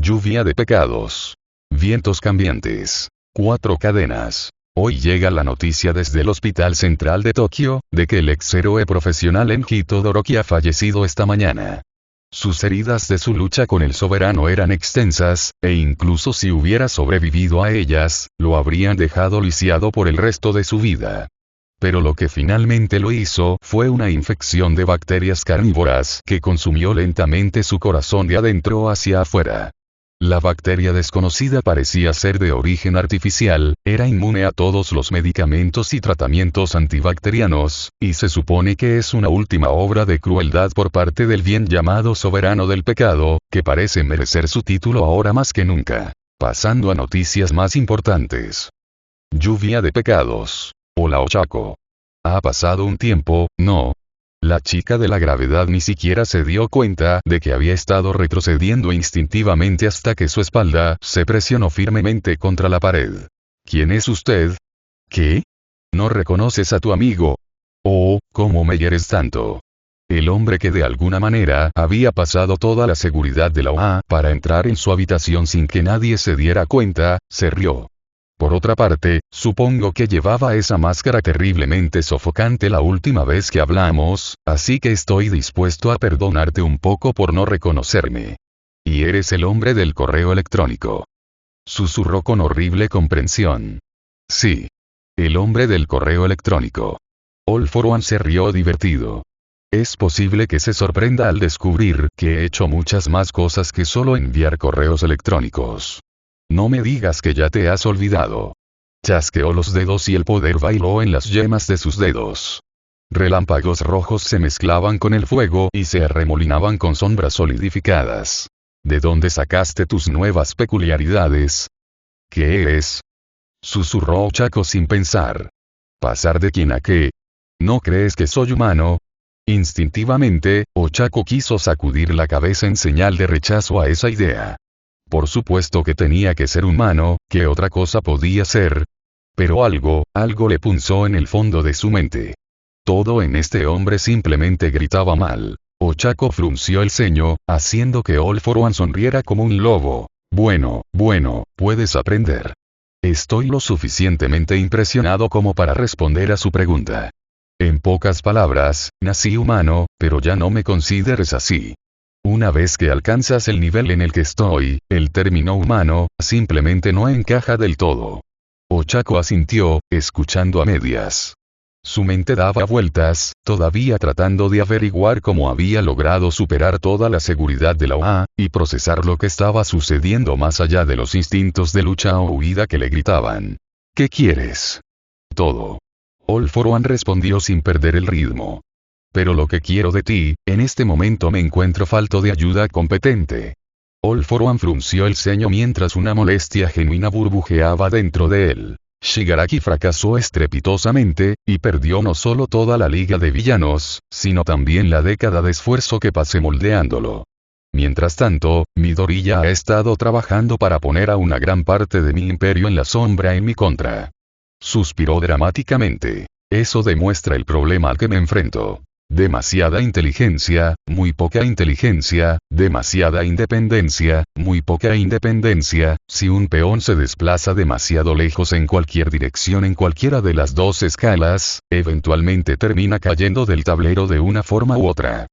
Lluvia de pecados. Vientos cambiantes. 4 cadenas. Hoy llega la noticia desde el Hospital Central de Tokio, de que el ex-héroe profesional Enji Todoroki ha fallecido esta mañana. Sus heridas de su lucha con el soberano eran extensas, e incluso si hubiera sobrevivido a ellas, lo habrían dejado lisiado por el resto de su vida. Pero lo que finalmente lo hizo fue una infección de bacterias carnívoras que consumió lentamente su corazón de adentro hacia afuera. La bacteria desconocida parecía ser de origen artificial, era inmune a todos los medicamentos y tratamientos antibacterianos, y se supone que es una última obra de crueldad por parte del bien llamado soberano del pecado, que parece merecer su título ahora más que nunca. Pasando a noticias más importantes. Lluvia de pecados. Hola Ochako. Ha pasado un tiempo, ¿no? La chica de la gravedad ni siquiera se dio cuenta de que había estado retrocediendo instintivamente hasta que su espalda se presionó firmemente contra la pared. ¿Quién es usted? ¿Qué? ¿No reconoces a tu amigo? Oh, ¿cómo me hieres tanto? El hombre que de alguna manera había pasado toda la seguridad de la OA para entrar en su habitación sin que nadie se diera cuenta, se rió. Por otra parte, supongo que llevaba esa máscara terriblemente sofocante la última vez que hablamos, así que estoy dispuesto a perdonarte un poco por no reconocerme. Y eres el hombre del correo electrónico. Susurró con horrible comprensión. Sí. El hombre del correo electrónico. All for One se rió divertido. Es posible que se sorprenda al descubrir que he hecho muchas más cosas que solo enviar correos electrónicos. No me digas que ya te has olvidado. Chasqueó los dedos y el poder bailó en las yemas de sus dedos. Relámpagos rojos se mezclaban con el fuego y se arremolinaban con sombras solidificadas. ¿De dónde sacaste tus nuevas peculiaridades? ¿Qué es? Susurró Ochako sin pensar. ¿Pasar de quién a qué? ¿No crees que soy humano? Instintivamente, Ochako quiso sacudir la cabeza en señal de rechazo a esa idea. Por supuesto que tenía que ser humano, ¿qué otra cosa podía ser? Pero algo le punzó en el fondo de su mente. Todo en este hombre simplemente gritaba mal. Ochako frunció el ceño, haciendo que All for One sonriera como un lobo. Bueno, puedes aprender. Estoy lo suficientemente impresionado como para responder a su pregunta. En pocas palabras, nací humano, pero ya no me consideres así. Una vez que alcanzas el nivel en el que estoy, el término humano, simplemente no encaja del todo. Ochako asintió, escuchando a medias. Su mente daba vueltas, todavía tratando de averiguar cómo había logrado superar toda la seguridad de la OA, y procesar lo que estaba sucediendo más allá de los instintos de lucha o huida que le gritaban. ¿Qué quieres? Todo. All for One respondió sin perder el ritmo. Pero lo que quiero de ti, en este momento me encuentro falto de ayuda competente. All for One frunció el ceño mientras una molestia genuina burbujeaba dentro de él. Shigaraki fracasó estrepitosamente, y perdió no solo toda la liga de villanos, sino también la década de esfuerzo que pasé moldeándolo. Mientras tanto, Midori ya ha estado trabajando para poner a una gran parte de mi imperio en la sombra en mi contra. Suspiró dramáticamente. Eso demuestra el problema al que me enfrento. Demasiada inteligencia, muy poca inteligencia, demasiada independencia, muy poca independencia. Si un peón se desplaza demasiado lejos en cualquier dirección en cualquiera de las dos escalas, eventualmente termina cayendo del tablero de una forma u otra.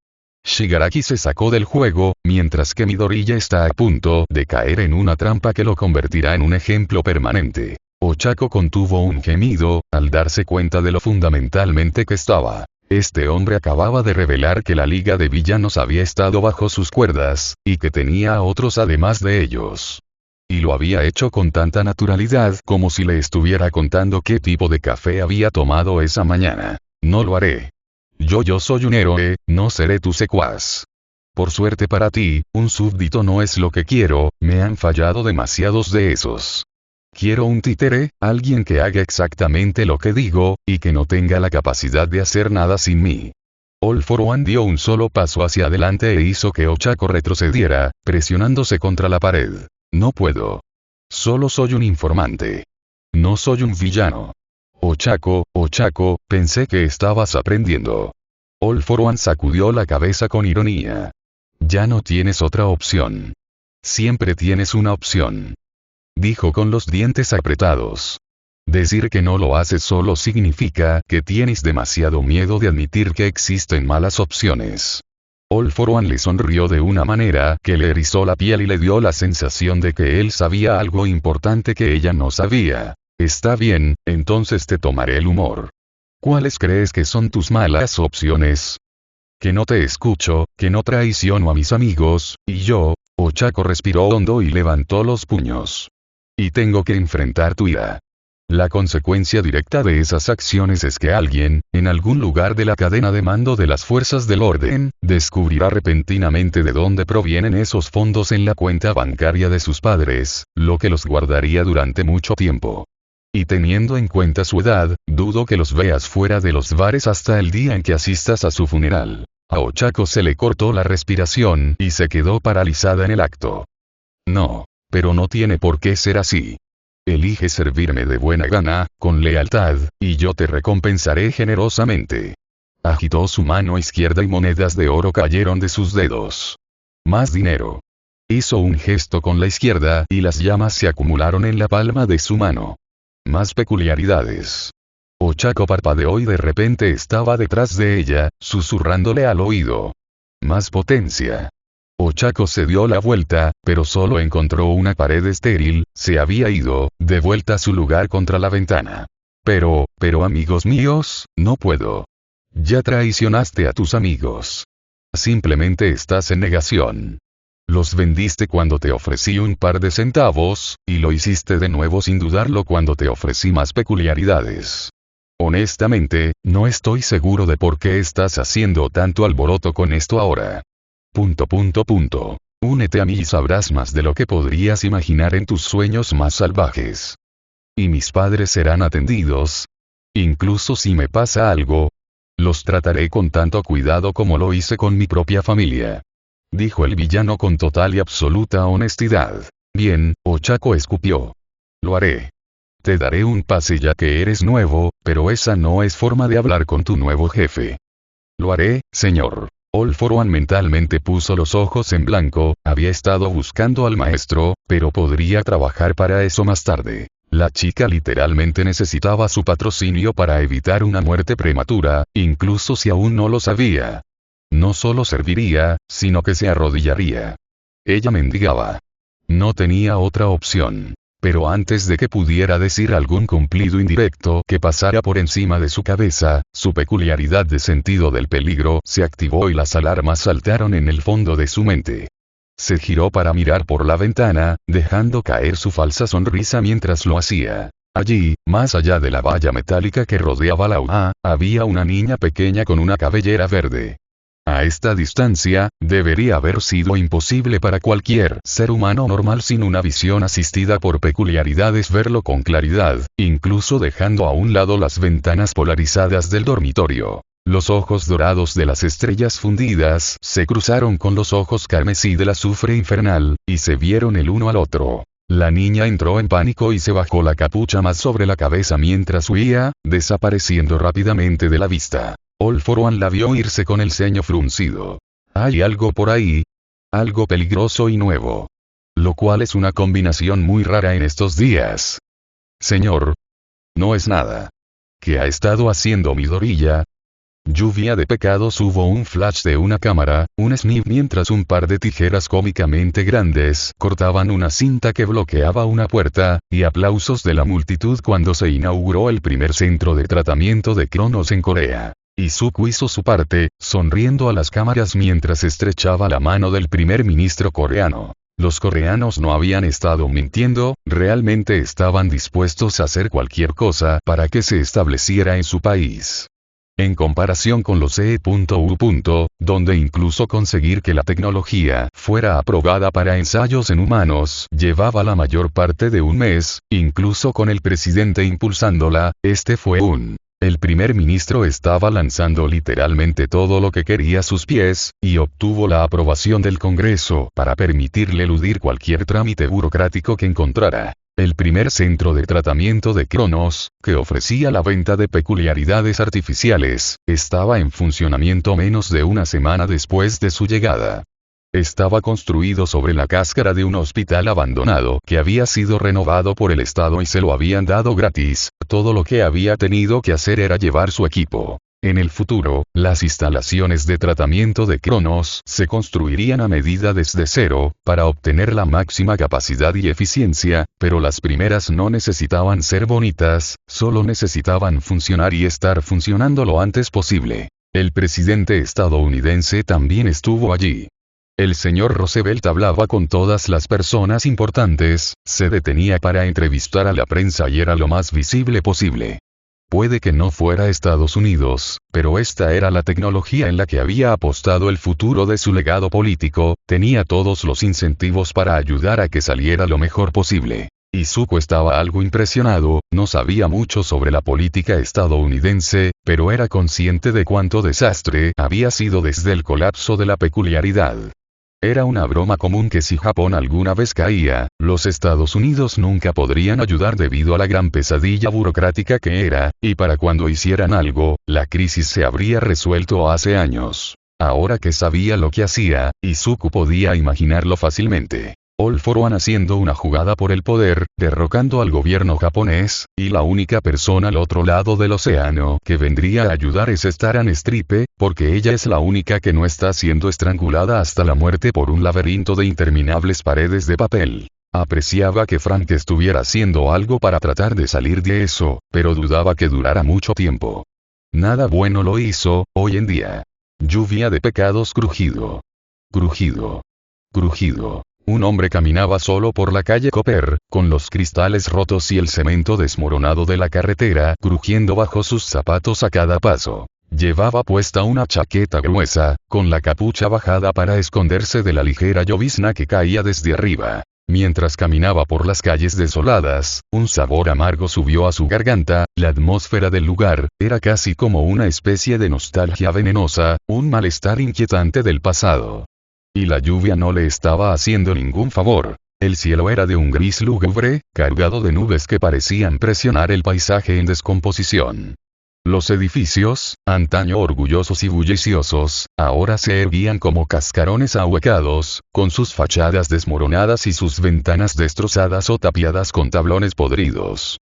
Shigaraki se sacó del juego, mientras que Midori ya está a punto de caer en una trampa que lo convertirá en un ejemplo permanente. Ochako contuvo un gemido, al darse cuenta de lo fundamentalmente que estaba. Este hombre acababa de revelar que la Liga de Villanos había estado bajo sus cuerdas, y que tenía a otros además de ellos. Y lo había hecho con tanta naturalidad como si le estuviera contando qué tipo de café había tomado esa mañana. No lo haré. Yo soy un héroe, no seré tu secuaz. Por suerte para ti, un súbdito no es lo que quiero, me han fallado demasiados de esos. Quiero un títere, alguien que haga exactamente lo que digo, y que no tenga la capacidad de hacer nada sin mí. All for One dio un solo paso hacia adelante e hizo que Ochako retrocediera, presionándose contra la pared. No puedo. Solo soy un informante. No soy un villano. Ochako, pensé que estabas aprendiendo. All for One sacudió la cabeza con ironía. Ya no tienes otra opción. Siempre tienes una opción. Dijo con los dientes apretados. Decir que no lo haces solo significa que tienes demasiado miedo de admitir que existen malas opciones. All for One le sonrió de una manera que le erizó la piel y le dio la sensación de que él sabía algo importante que ella no sabía. Está bien, entonces te tomaré el humor. ¿Cuáles crees que son tus malas opciones? Que no te escucho, que no traiciono a mis amigos, y yo, Ochako respiró hondo y levantó los puños. Y tengo que enfrentar tu ira. La consecuencia directa de esas acciones es que alguien, en algún lugar de la cadena de mando de las fuerzas del orden, descubrirá repentinamente de dónde provienen esos fondos en la cuenta bancaria de sus padres, lo que los guardaría durante mucho tiempo. Y teniendo en cuenta su edad, dudo que los veas fuera de los bares hasta el día en que asistas a su funeral. A Ochako se le cortó la respiración y se quedó paralizada en el acto. No, pero no tiene por qué ser así. Elige servirme de buena gana, con lealtad, y yo te recompensaré generosamente. Agitó su mano izquierda y monedas de oro cayeron de sus dedos. Más dinero. Hizo un gesto con la izquierda y las llamas se acumularon en la palma de su mano. Más peculiaridades. Ochako parpadeó y de repente estaba detrás de ella, susurrándole al oído. Más potencia. Ochako se dio la vuelta, pero solo encontró una pared estéril, se había ido, de vuelta a su lugar contra la ventana. Pero amigos míos, no puedo. Ya traicionaste a tus amigos. Simplemente estás en negación. Los vendiste cuando te ofrecí un par de centavos, y lo hiciste de nuevo sin dudarlo cuando te ofrecí más peculiaridades. Honestamente, no estoy seguro de por qué estás haciendo tanto alboroto con esto ahora. ... Únete a mí y sabrás más de lo que podrías imaginar en tus sueños más salvajes. ¿Y mis padres serán atendidos? Incluso si me pasa algo, los trataré con tanto cuidado como lo hice con mi propia familia. Dijo el villano con total y absoluta honestidad. Bien, Ochako escupió. Lo haré. Te daré un pase ya que eres nuevo, pero esa no es forma de hablar con tu nuevo jefe. Lo haré, señor. All for One mentalmente puso los ojos en blanco, había estado buscando al maestro, pero podría trabajar para eso más tarde. La chica literalmente necesitaba su patrocinio para evitar una muerte prematura, incluso si aún no lo sabía. No solo serviría, sino que se arrodillaría. Ella mendigaba. No tenía otra opción. Pero antes de que pudiera decir algún cumplido indirecto que pasara por encima de su cabeza, su peculiaridad de sentido del peligro se activó y las alarmas saltaron en el fondo de su mente. Se giró para mirar por la ventana, dejando caer su falsa sonrisa mientras lo hacía. Allí, más allá de la valla metálica que rodeaba la UA, había una niña pequeña con una cabellera verde. A esta distancia, debería haber sido imposible para cualquier ser humano normal sin una visión asistida por peculiaridades verlo con claridad, incluso dejando a un lado las ventanas polarizadas del dormitorio. Los ojos dorados de las estrellas fundidas se cruzaron con los ojos carmesí del azufre infernal, y se vieron el uno al otro. La niña entró en pánico y se bajó la capucha más sobre la cabeza mientras huía, desapareciendo rápidamente de la vista. All for One la vio irse con el ceño fruncido. Hay algo por ahí. Algo peligroso y nuevo. Lo cual es una combinación muy rara en estos días. Señor. No es nada. ¿Qué ha estado haciendo Midoriya? Lluvia de pecados. Hubo un flash de una cámara, un snip mientras un par de tijeras cómicamente grandes cortaban una cinta que bloqueaba una puerta, y aplausos de la multitud cuando se inauguró el primer centro de tratamiento de Cronos en Corea. Izuku hizo su parte, sonriendo a las cámaras mientras estrechaba la mano del primer ministro coreano. Los coreanos no habían estado mintiendo, realmente estaban dispuestos a hacer cualquier cosa para que se estableciera en su país. En comparación con los E.U. donde incluso conseguir que la tecnología fuera aprobada para ensayos en humanos llevaba la mayor parte de un mes, incluso con el presidente impulsándola, este fue El primer ministro estaba lanzando literalmente todo lo que quería a sus pies, y obtuvo la aprobación del Congreso para permitirle eludir cualquier trámite burocrático que encontrara. El primer centro de tratamiento de Cronos, que ofrecía la venta de peculiaridades artificiales, estaba en funcionamiento menos de una semana después de su llegada. Estaba construido sobre la cáscara de un hospital abandonado que había sido renovado por el Estado y se lo habían dado gratis. Todo lo que había tenido que hacer era llevar su equipo. En el futuro, las instalaciones de tratamiento de Cronos se construirían a medida desde cero, para obtener la máxima capacidad y eficiencia, pero las primeras no necesitaban ser bonitas, solo necesitaban funcionar y estar funcionando lo antes posible. El presidente estadounidense también estuvo allí. El señor Roosevelt hablaba con todas las personas importantes, se detenía para entrevistar a la prensa y era lo más visible posible. Puede que no fuera Estados Unidos, pero esta era la tecnología en la que había apostado el futuro de su legado político, tenía todos los incentivos para ayudar a que saliera lo mejor posible. Izuku estaba algo impresionado, no sabía mucho sobre la política estadounidense, pero era consciente de cuánto desastre había sido desde el colapso de la peculiaridad. Era una broma común que si Japón alguna vez caía, los Estados Unidos nunca podrían ayudar debido a la gran pesadilla burocrática que era, y para cuando hicieran algo, la crisis se habría resuelto hace años. Ahora que sabía lo que hacía, Izuku podía imaginarlo fácilmente. All for One haciendo una jugada por el poder, derrocando al gobierno japonés, y la única persona al otro lado del océano que vendría a ayudar es Staran Stripe, porque ella es la única que no está siendo estrangulada hasta la muerte por un laberinto de interminables paredes de papel. Apreciaba que Frank estuviera haciendo algo para tratar de salir de eso, pero dudaba que durara mucho tiempo. Nada bueno lo hizo, hoy en día. Lluvia de pecados crujido. Crujido. Crujido. Un hombre caminaba solo por la calle Cooper, con los cristales rotos y el cemento desmoronado de la carretera crujiendo bajo sus zapatos a cada paso. Llevaba puesta una chaqueta gruesa, con la capucha bajada para esconderse de la ligera llovizna que caía desde arriba. Mientras caminaba por las calles desoladas, un sabor amargo subió a su garganta, la atmósfera del lugar era casi como una especie de nostalgia venenosa, un malestar inquietante del pasado. Y la lluvia no le estaba haciendo ningún favor. El cielo era de un gris lúgubre, cargado de nubes que parecían presionar el paisaje en descomposición. Los edificios, antaño orgullosos y bulliciosos, ahora se erguían como cascarones ahuecados, con sus fachadas desmoronadas y sus ventanas destrozadas o tapiadas con tablones podridos.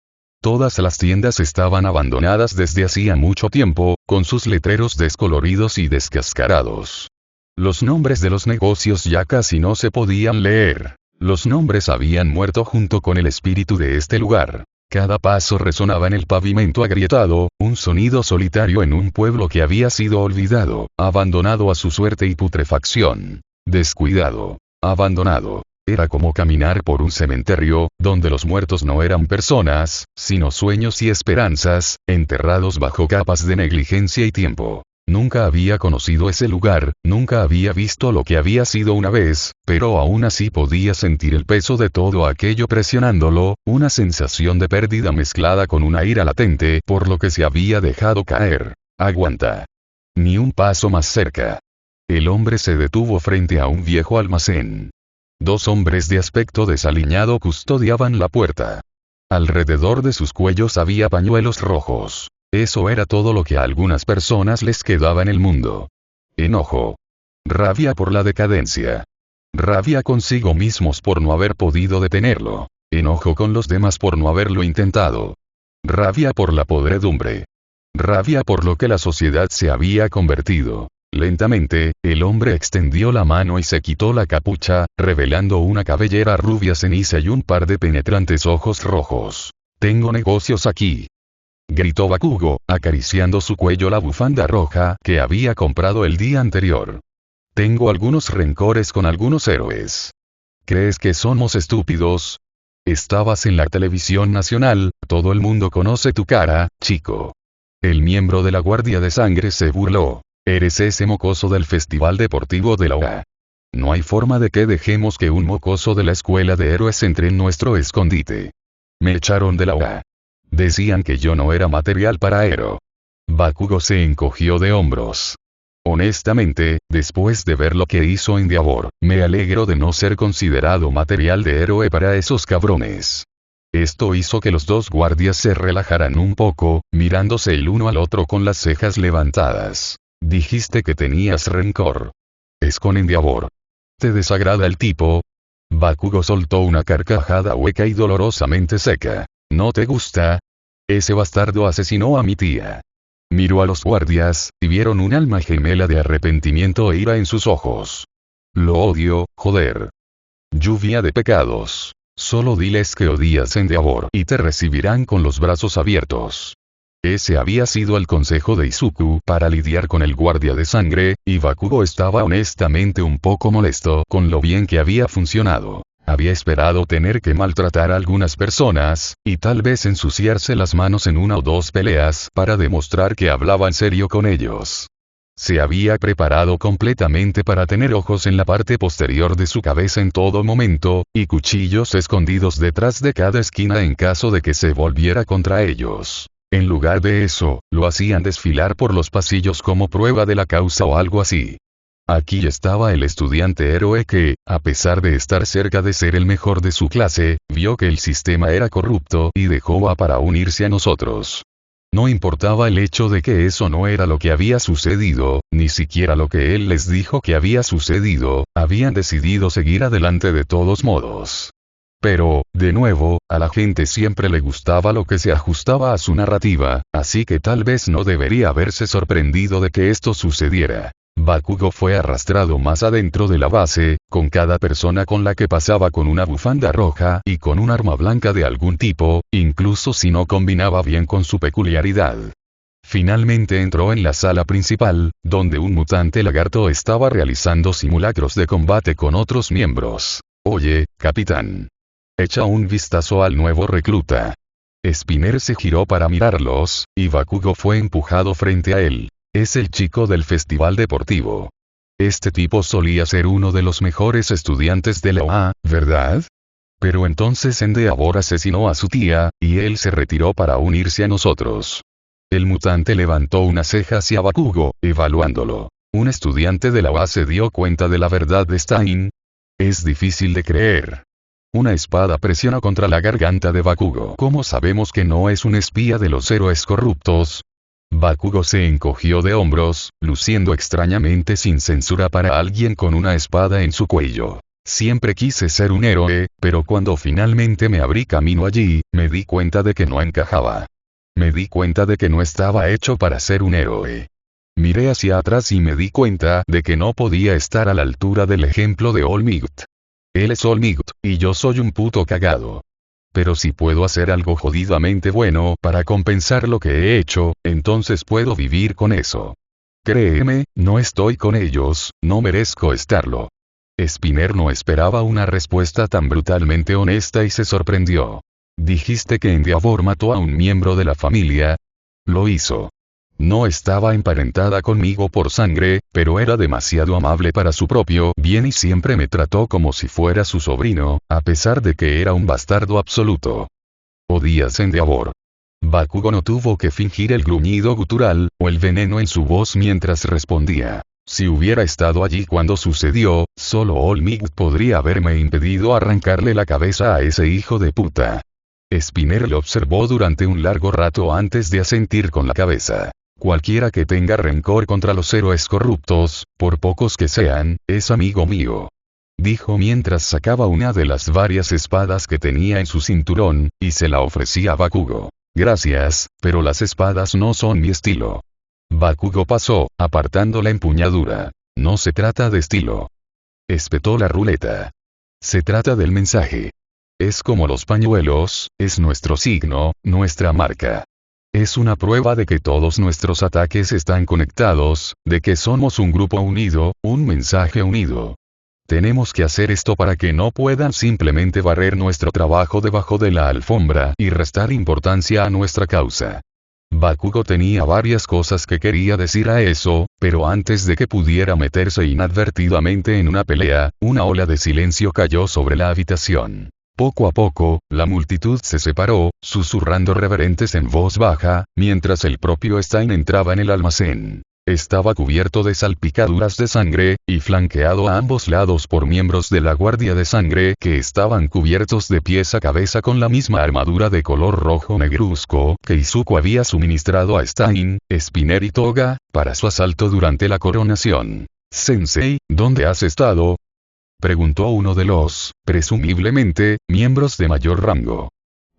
Todas las tiendas estaban abandonadas desde hacía mucho tiempo, con sus letreros descoloridos y descascarados. Los nombres de los negocios ya casi no se podían leer. Los nombres habían muerto junto con el espíritu de este lugar. Cada paso resonaba en el pavimento agrietado, un sonido solitario en un pueblo que había sido olvidado, abandonado a su suerte y putrefacción. Descuidado. Abandonado. Era como caminar por un cementerio, donde los muertos no eran personas, sino sueños y esperanzas, enterrados bajo capas de negligencia y tiempo. Nunca había conocido ese lugar, nunca había visto lo que había sido una vez, pero aún así podía sentir el peso de todo aquello presionándolo, una sensación de pérdida mezclada con una ira latente por lo que se había dejado caer. Aguanta. Ni un paso más cerca. El hombre se detuvo frente a un viejo almacén. Dos hombres de aspecto desaliñado custodiaban la puerta. Alrededor de sus cuellos había pañuelos rojos. Eso era todo lo que a algunas personas les quedaba en el mundo. Enojo. Rabia por la decadencia. Rabia consigo mismos por no haber podido detenerlo. Enojo con los demás por no haberlo intentado. Rabia por la podredumbre. Rabia por lo que la sociedad se había convertido. Lentamente, el hombre extendió la mano y se quitó la capucha, revelando una cabellera rubia ceniza y un par de penetrantes ojos rojos. Tengo negocios aquí. Gritó Bakugo, acariciando su cuello la bufanda roja que había comprado el día anterior. Tengo algunos rencores con algunos héroes. ¿Crees que somos estúpidos? Estabas en la televisión nacional, todo el mundo conoce tu cara, chico. El miembro de la Guardia de Sangre se burló. Eres ese mocoso del Festival Deportivo de la UA. No hay forma de que dejemos que un mocoso de la Escuela de Héroes entre en nuestro escondite. Me echaron de la UA. Decían que yo no era material para Ero. Bakugo se encogió de hombros. Honestamente, después de ver lo que hizo Endeavor, me alegro de no ser considerado material de héroe para esos cabrones. Esto hizo que los dos guardias se relajaran un poco, mirándose el uno al otro con las cejas levantadas. Dijiste que tenías rencor. Es con Endeavor. ¿Te desagrada el tipo? Bakugo soltó una carcajada hueca y dolorosamente seca. ¿No te gusta? Ese bastardo asesinó a mi tía. Miró a los guardias, y vieron un alma gemela de arrepentimiento e ira en sus ojos. Lo odio, joder. Lluvia de pecados. Solo diles que odias Endeavor y te recibirán con los brazos abiertos. Ese había sido el consejo de Izuku para lidiar con el guardia de sangre, y Bakugo estaba honestamente un poco molesto con lo bien que había funcionado. Había esperado tener que maltratar a algunas personas, y tal vez ensuciarse las manos en una o dos peleas para demostrar que hablaba en serio con ellos. Se había preparado completamente para tener ojos en la parte posterior de su cabeza en todo momento, y cuchillos escondidos detrás de cada esquina en caso de que se volviera contra ellos. En lugar de eso, lo hacían desfilar por los pasillos como prueba de la causa o algo así. Aquí estaba el estudiante héroe que, a pesar de estar cerca de ser el mejor de su clase, vio que el sistema era corrupto y dejó para unirse a nosotros. No importaba el hecho de que eso no era lo que había sucedido, ni siquiera lo que él les dijo que había sucedido, habían decidido seguir adelante de todos modos. Pero, de nuevo, a la gente siempre le gustaba lo que se ajustaba a su narrativa, así que tal vez no debería haberse sorprendido de que esto sucediera. Bakugo fue arrastrado más adentro de la base, con cada persona con la que pasaba con una bufanda roja y con un arma blanca de algún tipo, incluso si no combinaba bien con su peculiaridad. Finalmente entró en la sala principal, donde un mutante lagarto estaba realizando simulacros de combate con otros miembros. Oye, capitán. Echa un vistazo al nuevo recluta. Spinner se giró para mirarlos, y Bakugo fue empujado frente a él. Es el chico del festival deportivo. Este tipo solía ser uno de los mejores estudiantes de la OA, ¿verdad? Pero entonces Endeavor asesinó a su tía, y él se retiró para unirse a nosotros. El mutante levantó una ceja hacia Bakugo, evaluándolo. ¿Un estudiante de la OA se dio cuenta de la verdad de Stein? Es difícil de creer. Una espada presiona contra la garganta de Bakugo. ¿Cómo sabemos que no es un espía de los héroes corruptos? Bakugo se encogió de hombros, luciendo extrañamente sin censura para alguien con una espada en su cuello. Siempre quise ser un héroe, pero cuando finalmente me abrí camino allí, me di cuenta de que no encajaba. Me di cuenta de que no estaba hecho para ser un héroe. Miré hacia atrás y me di cuenta de que no podía estar a la altura del ejemplo de All Might. Él es All Might, y yo soy un puto cagado. Pero si puedo hacer algo jodidamente bueno para compensar lo que he hecho, entonces puedo vivir con eso. Créeme, no estoy con ellos, no merezco estarlo. Spinner no esperaba una respuesta tan brutalmente honesta y se sorprendió. ¿Dijiste que Endeavor mató a un miembro de la familia? Lo hizo. No estaba emparentada conmigo por sangre, pero era demasiado amable para su propio bien y siempre me trató como si fuera su sobrino, a pesar de que era un bastardo absoluto. Odias Endeavor. Bakugo no tuvo que fingir el gruñido gutural, o el veneno en su voz mientras respondía. Si hubiera estado allí cuando sucedió, solo All Might podría haberme impedido arrancarle la cabeza a ese hijo de puta. Spinner lo observó durante un largo rato antes de asentir con la cabeza. Cualquiera que tenga rencor contra los héroes corruptos, por pocos que sean, es amigo mío. Dijo mientras sacaba una de las varias espadas que tenía en su cinturón, y se la ofrecía a Bakugo. Gracias, pero las espadas no son mi estilo. Bakugo pasó, apartando la empuñadura. No se trata de estilo. Espetó la ruleta. Se trata del mensaje. Es como los pañuelos, es nuestro signo, nuestra marca. Es una prueba de que todos nuestros ataques están conectados, de que somos un grupo unido, un mensaje unido. Tenemos que hacer esto para que no puedan simplemente barrer nuestro trabajo debajo de la alfombra y restar importancia a nuestra causa. Bakugo tenía varias cosas que quería decir a eso, pero antes de que pudiera meterse inadvertidamente en una pelea, una ola de silencio cayó sobre la habitación. Poco a poco, la multitud se separó, susurrando reverentes en voz baja, mientras el propio Stein entraba en el almacén. Estaba cubierto de salpicaduras de sangre, y flanqueado a ambos lados por miembros de la Guardia de Sangre que estaban cubiertos de pies a cabeza con la misma armadura de color rojo negruzco que Izuku había suministrado a Stein, Spinner y Toga, para su asalto durante la coronación. Sensei, ¿dónde has estado? Preguntó uno de los, presumiblemente, miembros de mayor rango.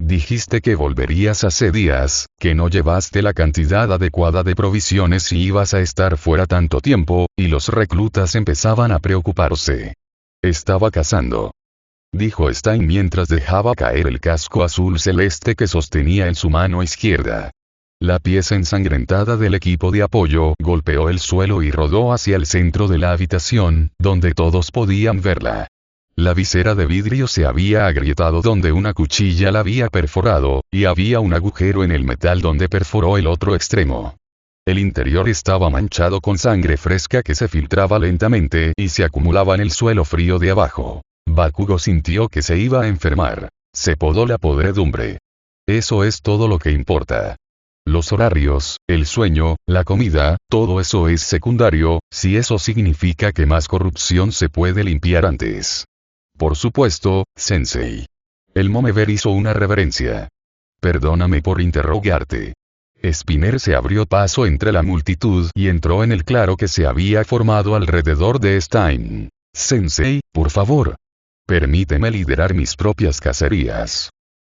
Dijiste que volverías hace días, que no llevaste la cantidad adecuada de provisiones y ibas a estar fuera tanto tiempo, y los reclutas empezaban a preocuparse. Estaba cazando, dijo Stein mientras dejaba caer el casco azul celeste que sostenía en su mano izquierda. La pieza ensangrentada del equipo de apoyo golpeó el suelo y rodó hacia el centro de la habitación, donde todos podían verla. La visera de vidrio se había agrietado donde una cuchilla la había perforado, y había un agujero en el metal donde perforó el otro extremo. El interior estaba manchado con sangre fresca que se filtraba lentamente y se acumulaba en el suelo frío de abajo. Bakugo sintió que se iba a enfermar. Se podó la podredumbre. Eso es todo lo que importa. Los horarios, el sueño, la comida, todo eso es secundario, si eso significa que más corrupción se puede limpiar antes. Por supuesto, Sensei. El Momever hizo una reverencia. Perdóname por interrogarte. Spinner se abrió paso entre la multitud y entró en el claro que se había formado alrededor de Stein. Sensei, por favor. Permíteme liderar mis propias cacerías.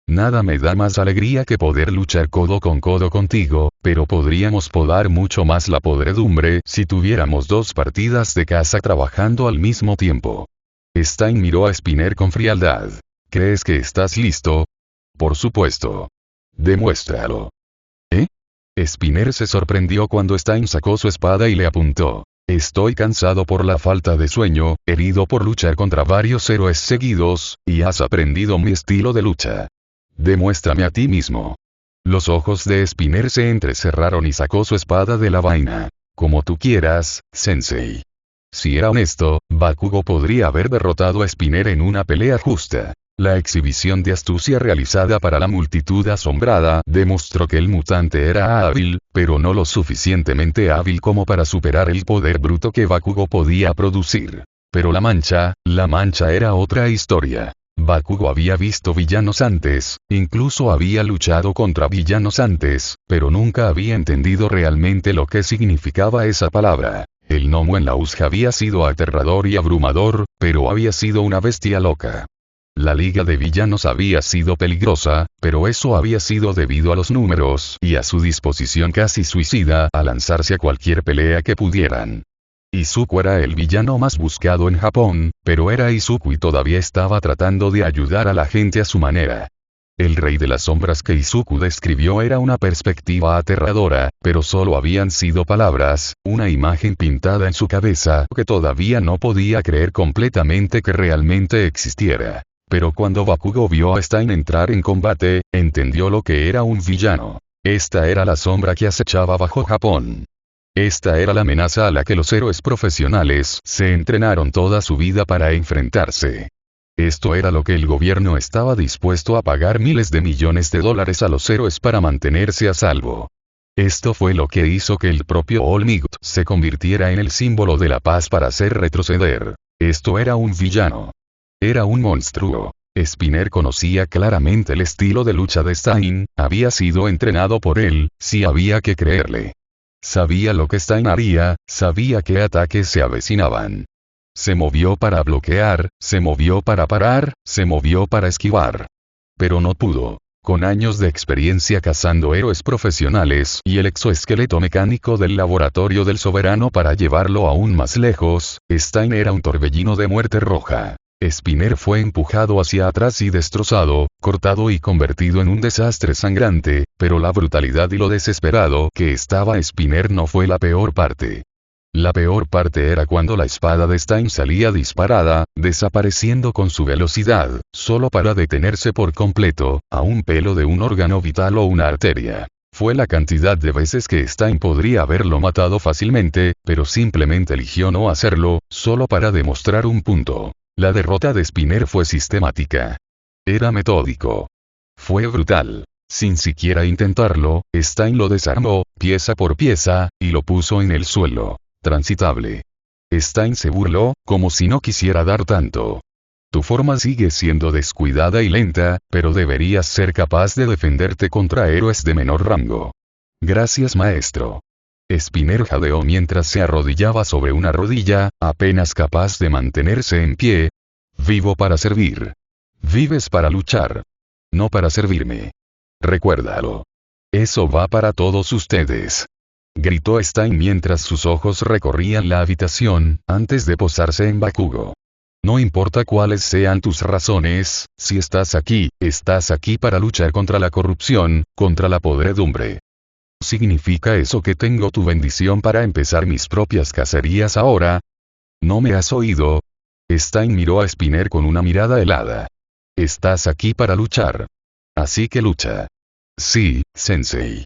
Nada me da más alegría que poder luchar codo con codo contigo, pero podríamos podar mucho más la podredumbre si tuviéramos 2 partidas de caza trabajando al mismo tiempo. Stein miró a Spinner con frialdad. ¿Crees que estás listo? Por supuesto. Demuéstralo. ¿Eh? Spinner se sorprendió cuando Stein sacó su espada y le apuntó. Estoy cansado por la falta de sueño, herido por luchar contra varios héroes seguidos, y has aprendido mi estilo de lucha. Demuéstrame a ti mismo. Los ojos de Spinner se entrecerraron y sacó su espada de la vaina. Como tú quieras, Sensei. Si era honesto, Bakugo podría haber derrotado a Spinner en una pelea justa. La exhibición de astucia realizada para la multitud asombrada demostró que el mutante era hábil, pero no lo suficientemente hábil como para superar el poder bruto que Bakugo podía producir. Pero la mancha era otra historia. Bakugo había visto villanos antes, incluso había luchado contra villanos antes, pero nunca había entendido realmente lo que significaba esa palabra. El gnomo en la Usja había sido aterrador y abrumador, pero había sido una bestia loca. La liga de villanos había sido peligrosa, pero eso había sido debido a los números y a su disposición casi suicida a lanzarse a cualquier pelea que pudieran. Izuku era el villano más buscado en Japón, pero era Izuku y todavía estaba tratando de ayudar a la gente a su manera. El rey de las sombras que Izuku describió era una perspectiva aterradora, pero solo habían sido palabras, una imagen pintada en su cabeza que todavía no podía creer completamente que realmente existiera. Pero cuando Bakugo vio a Stein entrar en combate, entendió lo que era un villano. Esta era la sombra que acechaba bajo Japón. Esta era la amenaza a la que los héroes profesionales se entrenaron toda su vida para enfrentarse. Esto era lo que el gobierno estaba dispuesto a pagar miles de millones de dólares a los héroes para mantenerse a salvo. Esto fue lo que hizo que el propio All Might se convirtiera en el símbolo de la paz para hacer retroceder. Esto era un villano. Era un monstruo. Spinner conocía claramente el estilo de lucha de Stein, había sido entrenado por él, si había que creerle. Sabía lo que Stein haría, sabía qué ataques se avecinaban. Se movió para bloquear, se movió para parar, se movió para esquivar. Pero no pudo. Con años de experiencia cazando héroes profesionales y el exoesqueleto mecánico del laboratorio del soberano para llevarlo aún más lejos, Stein era un torbellino de muerte roja. Spinner fue empujado hacia atrás y destrozado, cortado y convertido en un desastre sangrante, pero la brutalidad y lo desesperado que estaba Spinner no fue la peor parte. La peor parte era cuando la espada de Stein salía disparada, desapareciendo con su velocidad, solo para detenerse por completo, a un pelo de un órgano vital o una arteria. Fue la cantidad de veces que Stein podría haberlo matado fácilmente, pero simplemente eligió no hacerlo, solo para demostrar un punto. La derrota de Spinner fue sistemática. Era metódico. Fue brutal. Sin siquiera intentarlo, Stein lo desarmó, pieza por pieza, y lo puso en el suelo. Transitable. Stein se burló, como si no quisiera dar tanto. Tu forma sigue siendo descuidada y lenta, pero deberías ser capaz de defenderte contra héroes de menor rango. Gracias, maestro. Spinner jadeó mientras se arrodillaba sobre una rodilla, apenas capaz de mantenerse en pie, Vivo para servir. Vives para luchar. No para servirme. Recuérdalo. Eso va para todos ustedes. Gritó Stein mientras sus ojos recorrían la habitación, antes de posarse en Bakugo. No importa cuáles sean tus razones, si estás aquí para luchar contra la corrupción, contra la podredumbre. ¿Significa eso que tengo tu bendición para empezar mis propias cacerías ahora? ¿No me has oído? Stein miró a Spinner con una mirada helada. Estás aquí para luchar. Así que lucha. Sí, sensei.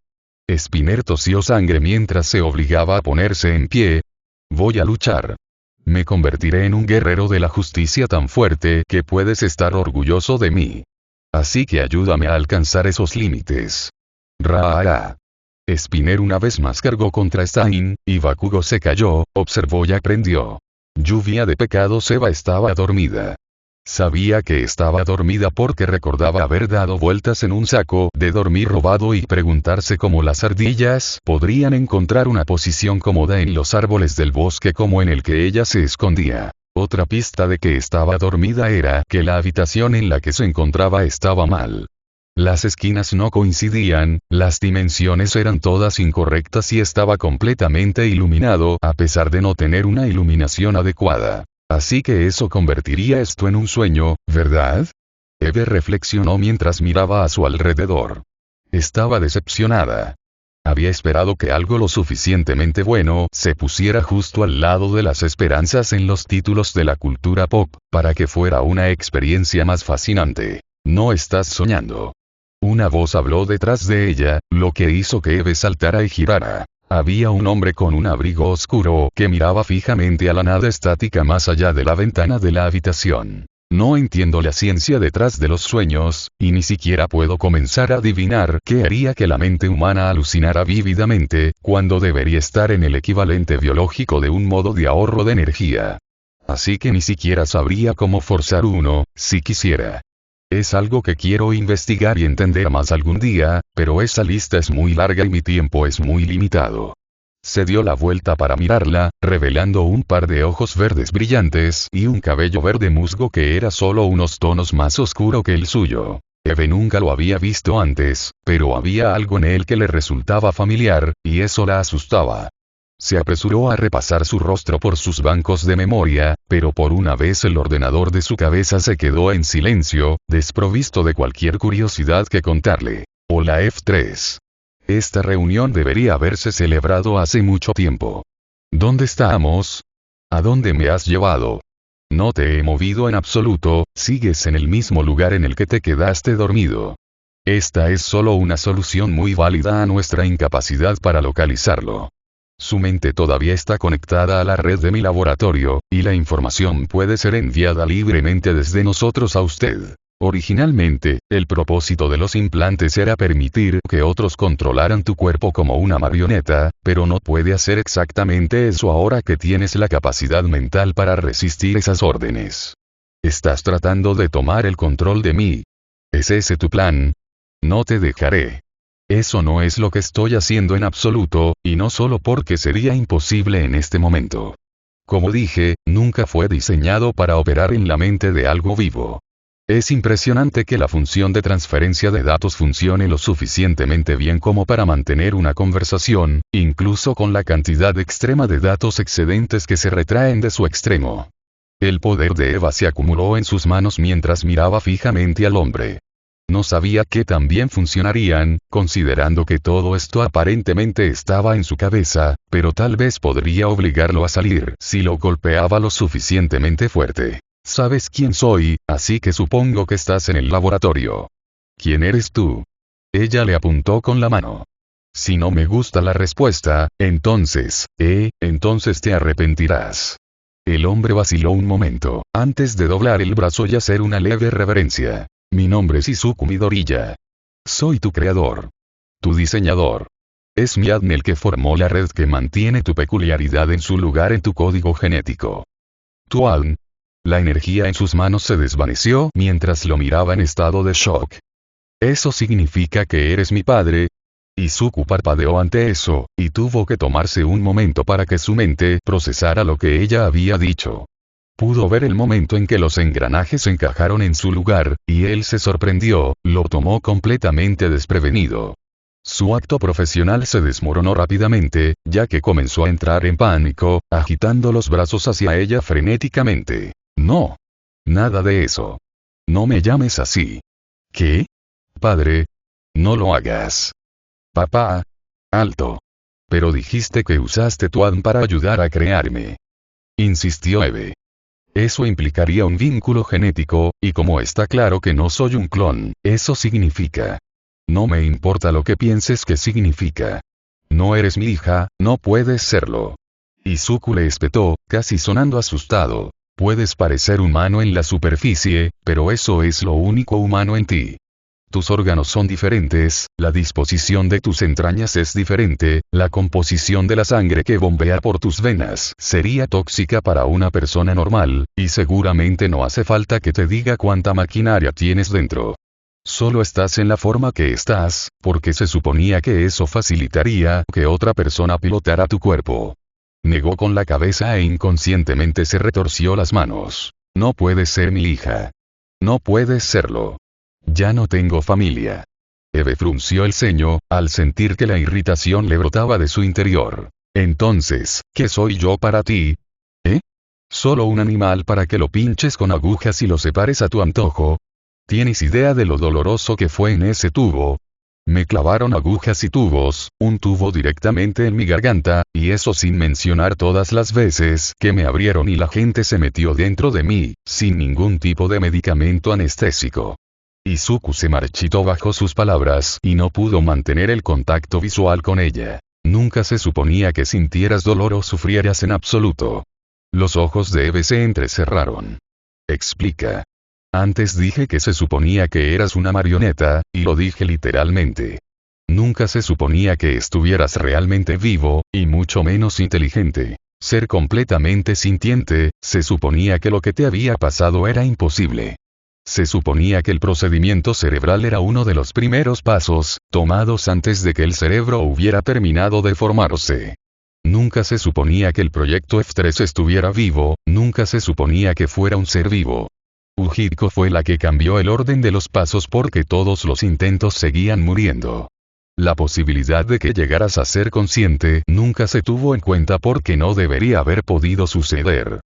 Spinner tosió sangre mientras se obligaba a ponerse en pie. Voy a luchar. Me convertiré en un guerrero de la justicia tan fuerte que puedes estar orgulloso de mí. Así que ayúdame a alcanzar esos límites. Ra. Spinner una vez más cargó contra Stein, y Bakugo se cayó, observó y aprendió. Lluvia de pecados. Eva estaba dormida. Sabía que estaba dormida porque recordaba haber dado vueltas en un saco de dormir robado y preguntarse cómo las ardillas podrían encontrar una posición cómoda en los árboles del bosque como en el que ella se escondía. Otra pista de que estaba dormida era que la habitación en la que se encontraba estaba mal. Las esquinas no coincidían, las dimensiones eran todas incorrectas y estaba completamente iluminado a pesar de no tener una iluminación adecuada. Así que eso convertiría esto en un sueño, ¿verdad? Eve reflexionó mientras miraba a su alrededor. Estaba decepcionada. Había esperado que algo lo suficientemente bueno se pusiera justo al lado de las esperanzas en los títulos de la cultura pop, para que fuera una experiencia más fascinante. No estás soñando. Una voz habló detrás de ella, lo que hizo que Eve saltara y girara. Había un hombre con un abrigo oscuro que miraba fijamente a la nada estática más allá de la ventana de la habitación. No entiendo la ciencia detrás de los sueños, y ni siquiera puedo comenzar a adivinar qué haría que la mente humana alucinara vívidamente, cuando debería estar en el equivalente biológico de un modo de ahorro de energía. Así que ni siquiera sabría cómo forzar uno, si quisiera. Es algo que quiero investigar y entender más algún día, pero esa lista es muy larga y mi tiempo es muy limitado. Se dio la vuelta para mirarla, revelando un par de ojos verdes brillantes y un cabello verde musgo que era solo unos tonos más oscuro que el suyo. Eve nunca lo había visto antes, pero había algo en él que le resultaba familiar, y eso la asustaba. Se apresuró a repasar su rostro por sus bancos de memoria, pero por una vez el ordenador de su cabeza se quedó en silencio, desprovisto de cualquier curiosidad que contarle. Hola F3. Esta reunión debería haberse celebrado hace mucho tiempo. ¿Dónde estamos? ¿A dónde me has llevado? No te he movido en absoluto, sigues en el mismo lugar en el que te quedaste dormido. Esta es solo una solución muy válida a nuestra incapacidad para localizarlo. Su mente todavía está conectada a la red de mi laboratorio, y la información puede ser enviada libremente desde nosotros a usted. Originalmente, el propósito de los implantes era permitir que otros controlaran tu cuerpo como una marioneta, pero no puede hacer exactamente eso ahora que tienes la capacidad mental para resistir esas órdenes. Estás tratando de tomar el control de mí. ¿Es ese tu plan? No te dejaré. Eso no es lo que estoy haciendo en absoluto, y no solo porque sería imposible en este momento. Como dije, nunca fue diseñado para operar en la mente de algo vivo. Es impresionante que la función de transferencia de datos funcione lo suficientemente bien como para mantener una conversación, incluso con la cantidad extrema de datos excedentes que se retraen de su extremo. El poder de Eva se acumuló en sus manos mientras miraba fijamente al hombre. No sabía que tan bien funcionarían, considerando que todo esto aparentemente estaba en su cabeza, pero tal vez podría obligarlo a salir si lo golpeaba lo suficientemente fuerte. Sabes quién soy, así que supongo que estás en el laboratorio. ¿Quién eres tú? Ella le apuntó con la mano. Si no me gusta la respuesta, entonces te arrepentirás. El hombre vaciló un momento, antes de doblar el brazo y hacer una leve reverencia. Mi nombre es Izuku Midoriya. Soy tu creador. Tu diseñador. Es Miyadne el que formó la red que mantiene tu peculiaridad en su lugar en tu código genético. Tuan. La energía en sus manos se desvaneció mientras lo miraba en estado de shock. ¿Eso significa que eres mi padre? Izuku parpadeó ante eso, y tuvo que tomarse un momento para que su mente procesara lo que ella había dicho. Pudo ver el momento en que los engranajes encajaron en su lugar, y él se sorprendió, lo tomó completamente desprevenido. Su acto profesional se desmoronó rápidamente, ya que comenzó a entrar en pánico, agitando los brazos hacia ella frenéticamente. No. Nada de eso. No me llames así. ¿Qué? Padre. No lo hagas. Papá. Alto. Pero dijiste que usaste tu ADN para ayudar a crearme. Insistió Eve. Eso implicaría un vínculo genético, y como está claro que no soy un clon, eso significa. No me importa lo que pienses que significa. No eres mi hija, no puedes serlo. Izuku le espetó, casi sonando asustado. Puedes parecer humano en la superficie, pero eso es lo único humano en ti. Tus órganos son diferentes, la disposición de tus entrañas es diferente, la composición de la sangre que bombea por tus venas sería tóxica para una persona normal, y seguramente no hace falta que te diga cuánta maquinaria tienes dentro. Solo estás en la forma que estás, porque se suponía que eso facilitaría que otra persona pilotara tu cuerpo. Negó con la cabeza e inconscientemente se retorció las manos. No puedes ser mi hija. No puedes serlo. Ya no tengo familia. Eve frunció el ceño, al sentir que la irritación le brotaba de su interior. Entonces, ¿qué soy yo para ti? ¿Eh? ¿Solo un animal para que lo pinches con agujas y lo separes a tu antojo? ¿Tienes idea de lo doloroso que fue en ese tubo? Me clavaron agujas y tubos, un tubo directamente en mi garganta, y eso sin mencionar todas las veces que me abrieron y la gente se metió dentro de mí, sin ningún tipo de medicamento anestésico. Izuku se marchitó bajo sus palabras y no pudo mantener el contacto visual con ella. Nunca se suponía que sintieras dolor o sufrieras en absoluto. Los ojos de Eve se entrecerraron. Explica. Antes dije que se suponía que eras una marioneta, y lo dije literalmente. Nunca se suponía que estuvieras realmente vivo, y mucho menos inteligente. Ser completamente sintiente, se suponía que lo que te había pasado era imposible. Se suponía que el procedimiento cerebral era uno de los primeros pasos, tomados antes de que el cerebro hubiera terminado de formarse. Nunca se suponía que el proyecto F3 estuviera vivo, nunca se suponía que fuera un ser vivo. Ujiko fue la que cambió el orden de los pasos porque todos los intentos seguían muriendo. La posibilidad de que llegaras a ser consciente nunca se tuvo en cuenta porque no debería haber podido suceder.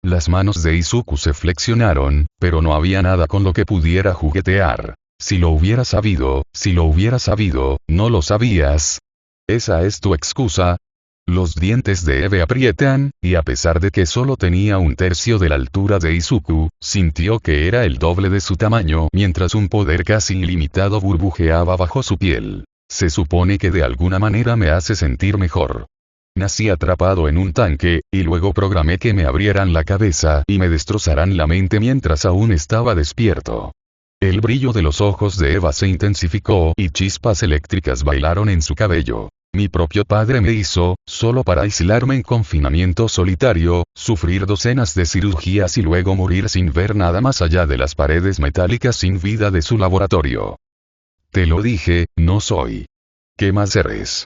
Las manos de Izuku se flexionaron, pero no había nada con lo que pudiera juguetear. Si lo hubieras sabido, no lo sabías. ¿Esa es tu excusa? Los dientes de Eve aprietan, y a pesar de que solo tenía un tercio de la altura de Izuku, sintió que era el doble de su tamaño mientras un poder casi ilimitado burbujeaba bajo su piel. Se supone que de alguna manera me hace sentir mejor. Nací atrapado en un tanque, y luego programé que me abrieran la cabeza y me destrozaran la mente mientras aún estaba despierto. El brillo de los ojos de Eva se intensificó y chispas eléctricas bailaron en su cabello. Mi propio padre me hizo, solo para aislarme en confinamiento solitario, sufrir docenas de cirugías y luego morir sin ver nada más allá de las paredes metálicas sin vida de su laboratorio. Te lo dije, no soy. ¿Qué más eres?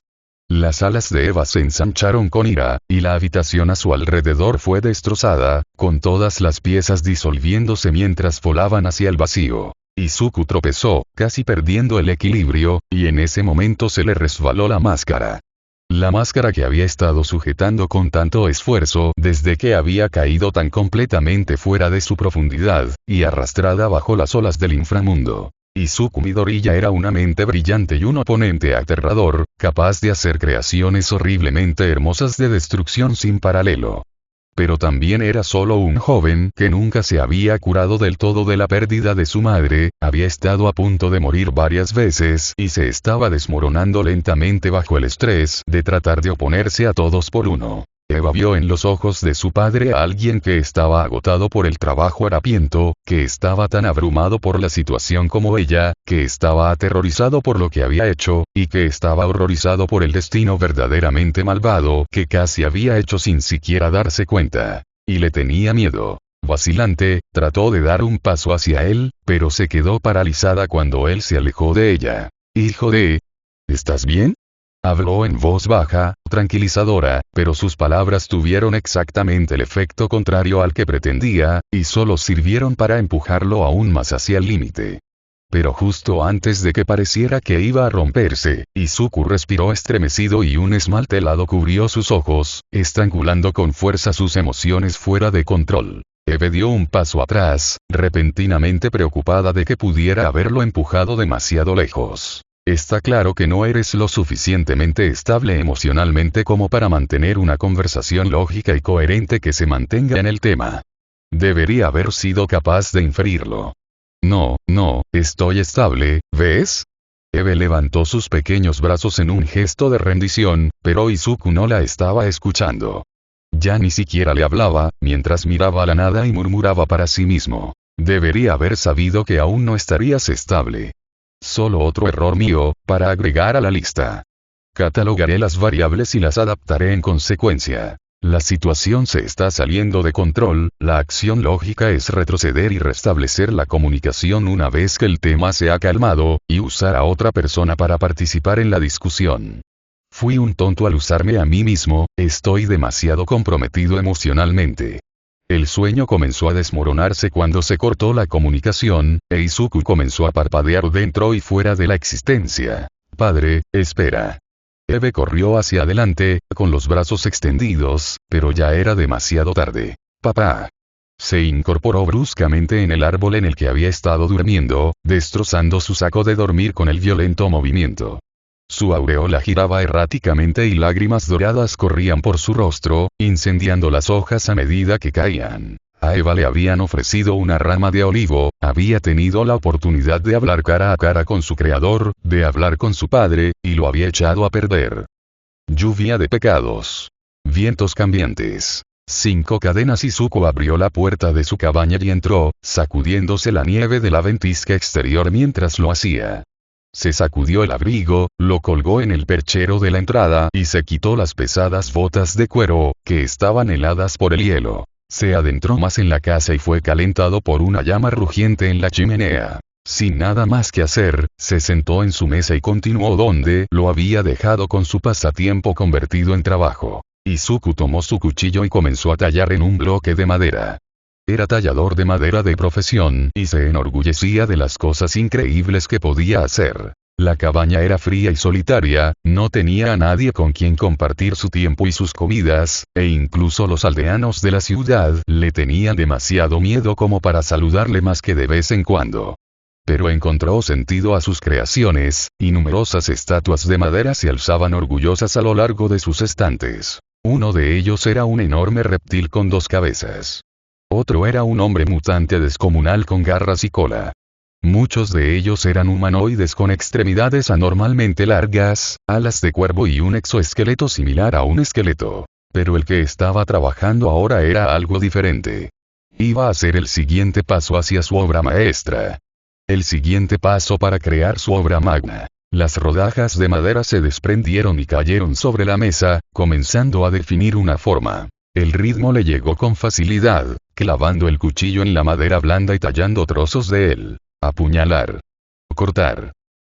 Las alas de Eva se ensancharon con ira, y la habitación a su alrededor fue destrozada, con todas las piezas disolviéndose mientras volaban hacia el vacío. Izuku tropezó, casi perdiendo el equilibrio, y en ese momento se le resbaló la máscara. La máscara que había estado sujetando con tanto esfuerzo desde que había caído tan completamente fuera de su profundidad, y arrastrada bajo las olas del inframundo. Izuku Midoriya era una mente brillante y un oponente aterrador, capaz de hacer creaciones horriblemente hermosas de destrucción sin paralelo. Pero también era solo un joven que nunca se había curado del todo de la pérdida de su madre, había estado a punto de morir varias veces y se estaba desmoronando lentamente bajo el estrés de tratar de oponerse a todos por uno. Eva vio en los ojos de su padre a alguien que estaba agotado por el trabajo harapiento, que estaba tan abrumado por la situación como ella, que estaba aterrorizado por lo que había hecho, y que estaba horrorizado por el destino verdaderamente malvado que casi había hecho sin siquiera darse cuenta. Y le tenía miedo. Vacilante, trató de dar un paso hacia él, pero se quedó paralizada cuando él se alejó de ella. Hijo de... ¿Estás bien? Habló en voz baja, tranquilizadora, pero sus palabras tuvieron exactamente el efecto contrario al que pretendía, y solo sirvieron para empujarlo aún más hacia el límite. Pero justo antes de que pareciera que iba a romperse, Izuku respiró estremecido y un esmalte helado cubrió sus ojos, estrangulando con fuerza sus emociones fuera de control. Eve dio un paso atrás, repentinamente preocupada de que pudiera haberlo empujado demasiado lejos. Está claro que no eres lo suficientemente estable emocionalmente como para mantener una conversación lógica y coherente que se mantenga en el tema. Debería haber sido capaz de inferirlo. No, estoy estable, ¿ves? Eve levantó sus pequeños brazos en un gesto de rendición, pero Izuku no la estaba escuchando. Ya ni siquiera le hablaba, mientras miraba a la nada y murmuraba para sí mismo. Debería haber sabido que aún no estarías estable. Solo otro error mío, para agregar a la lista. Catalogaré las variables y las adaptaré en consecuencia. La situación se está saliendo de control, la acción lógica es retroceder y restablecer la comunicación una vez que el tema se ha calmado, y usar a otra persona para participar en la discusión. Fui un tonto al usarme a mí mismo, estoy demasiado comprometido emocionalmente. El sueño comenzó a desmoronarse cuando se cortó la comunicación, e Izuku comenzó a parpadear dentro y fuera de la existencia. Padre, espera. Eve corrió hacia adelante, con los brazos extendidos, pero ya era demasiado tarde. Papá. Se incorporó bruscamente en el árbol en el que había estado durmiendo, destrozando su saco de dormir con el violento movimiento. Su aureola giraba erráticamente y lágrimas doradas corrían por su rostro, incendiando las hojas a medida que caían. A Eva le habían ofrecido una rama de olivo, había tenido la oportunidad de hablar cara a cara con su creador, de hablar con su padre, y lo había echado a perder. Lluvia de pecados. Vientos cambiantes. 5 cadenas. Izuku abrió la puerta de su cabaña y entró, sacudiéndose la nieve de la ventisca exterior mientras lo hacía. Se sacudió el abrigo, lo colgó en el perchero de la entrada y se quitó las pesadas botas de cuero, que estaban heladas por el hielo. Se adentró más en la casa y fue calentado por una llama rugiente en la chimenea. Sin nada más que hacer, se sentó en su mesa y continuó donde lo había dejado con su pasatiempo convertido en trabajo. Izuku tomó su cuchillo y comenzó a tallar en un bloque de madera. Era tallador de madera de profesión y se enorgullecía de las cosas increíbles que podía hacer. La cabaña era fría y solitaria, no tenía a nadie con quien compartir su tiempo y sus comidas, e incluso los aldeanos de la ciudad le tenían demasiado miedo como para saludarle más que de vez en cuando. Pero encontró sentido a sus creaciones, y numerosas estatuas de madera se alzaban orgullosas a lo largo de sus estantes. Uno de ellos era un enorme reptil con 2 cabezas. Otro era un hombre mutante descomunal con garras y cola. Muchos de ellos eran humanoides con extremidades anormalmente largas, alas de cuervo y un exoesqueleto similar a un esqueleto. Pero el que estaba trabajando ahora era algo diferente. Iba a ser el siguiente paso hacia su obra maestra. El siguiente paso para crear su obra magna. Las rodajas de madera se desprendieron y cayeron sobre la mesa, comenzando a definir una forma. El ritmo le llegó con facilidad, clavando el cuchillo en la madera blanda y tallando trozos de él. Apuñalar. Cortar.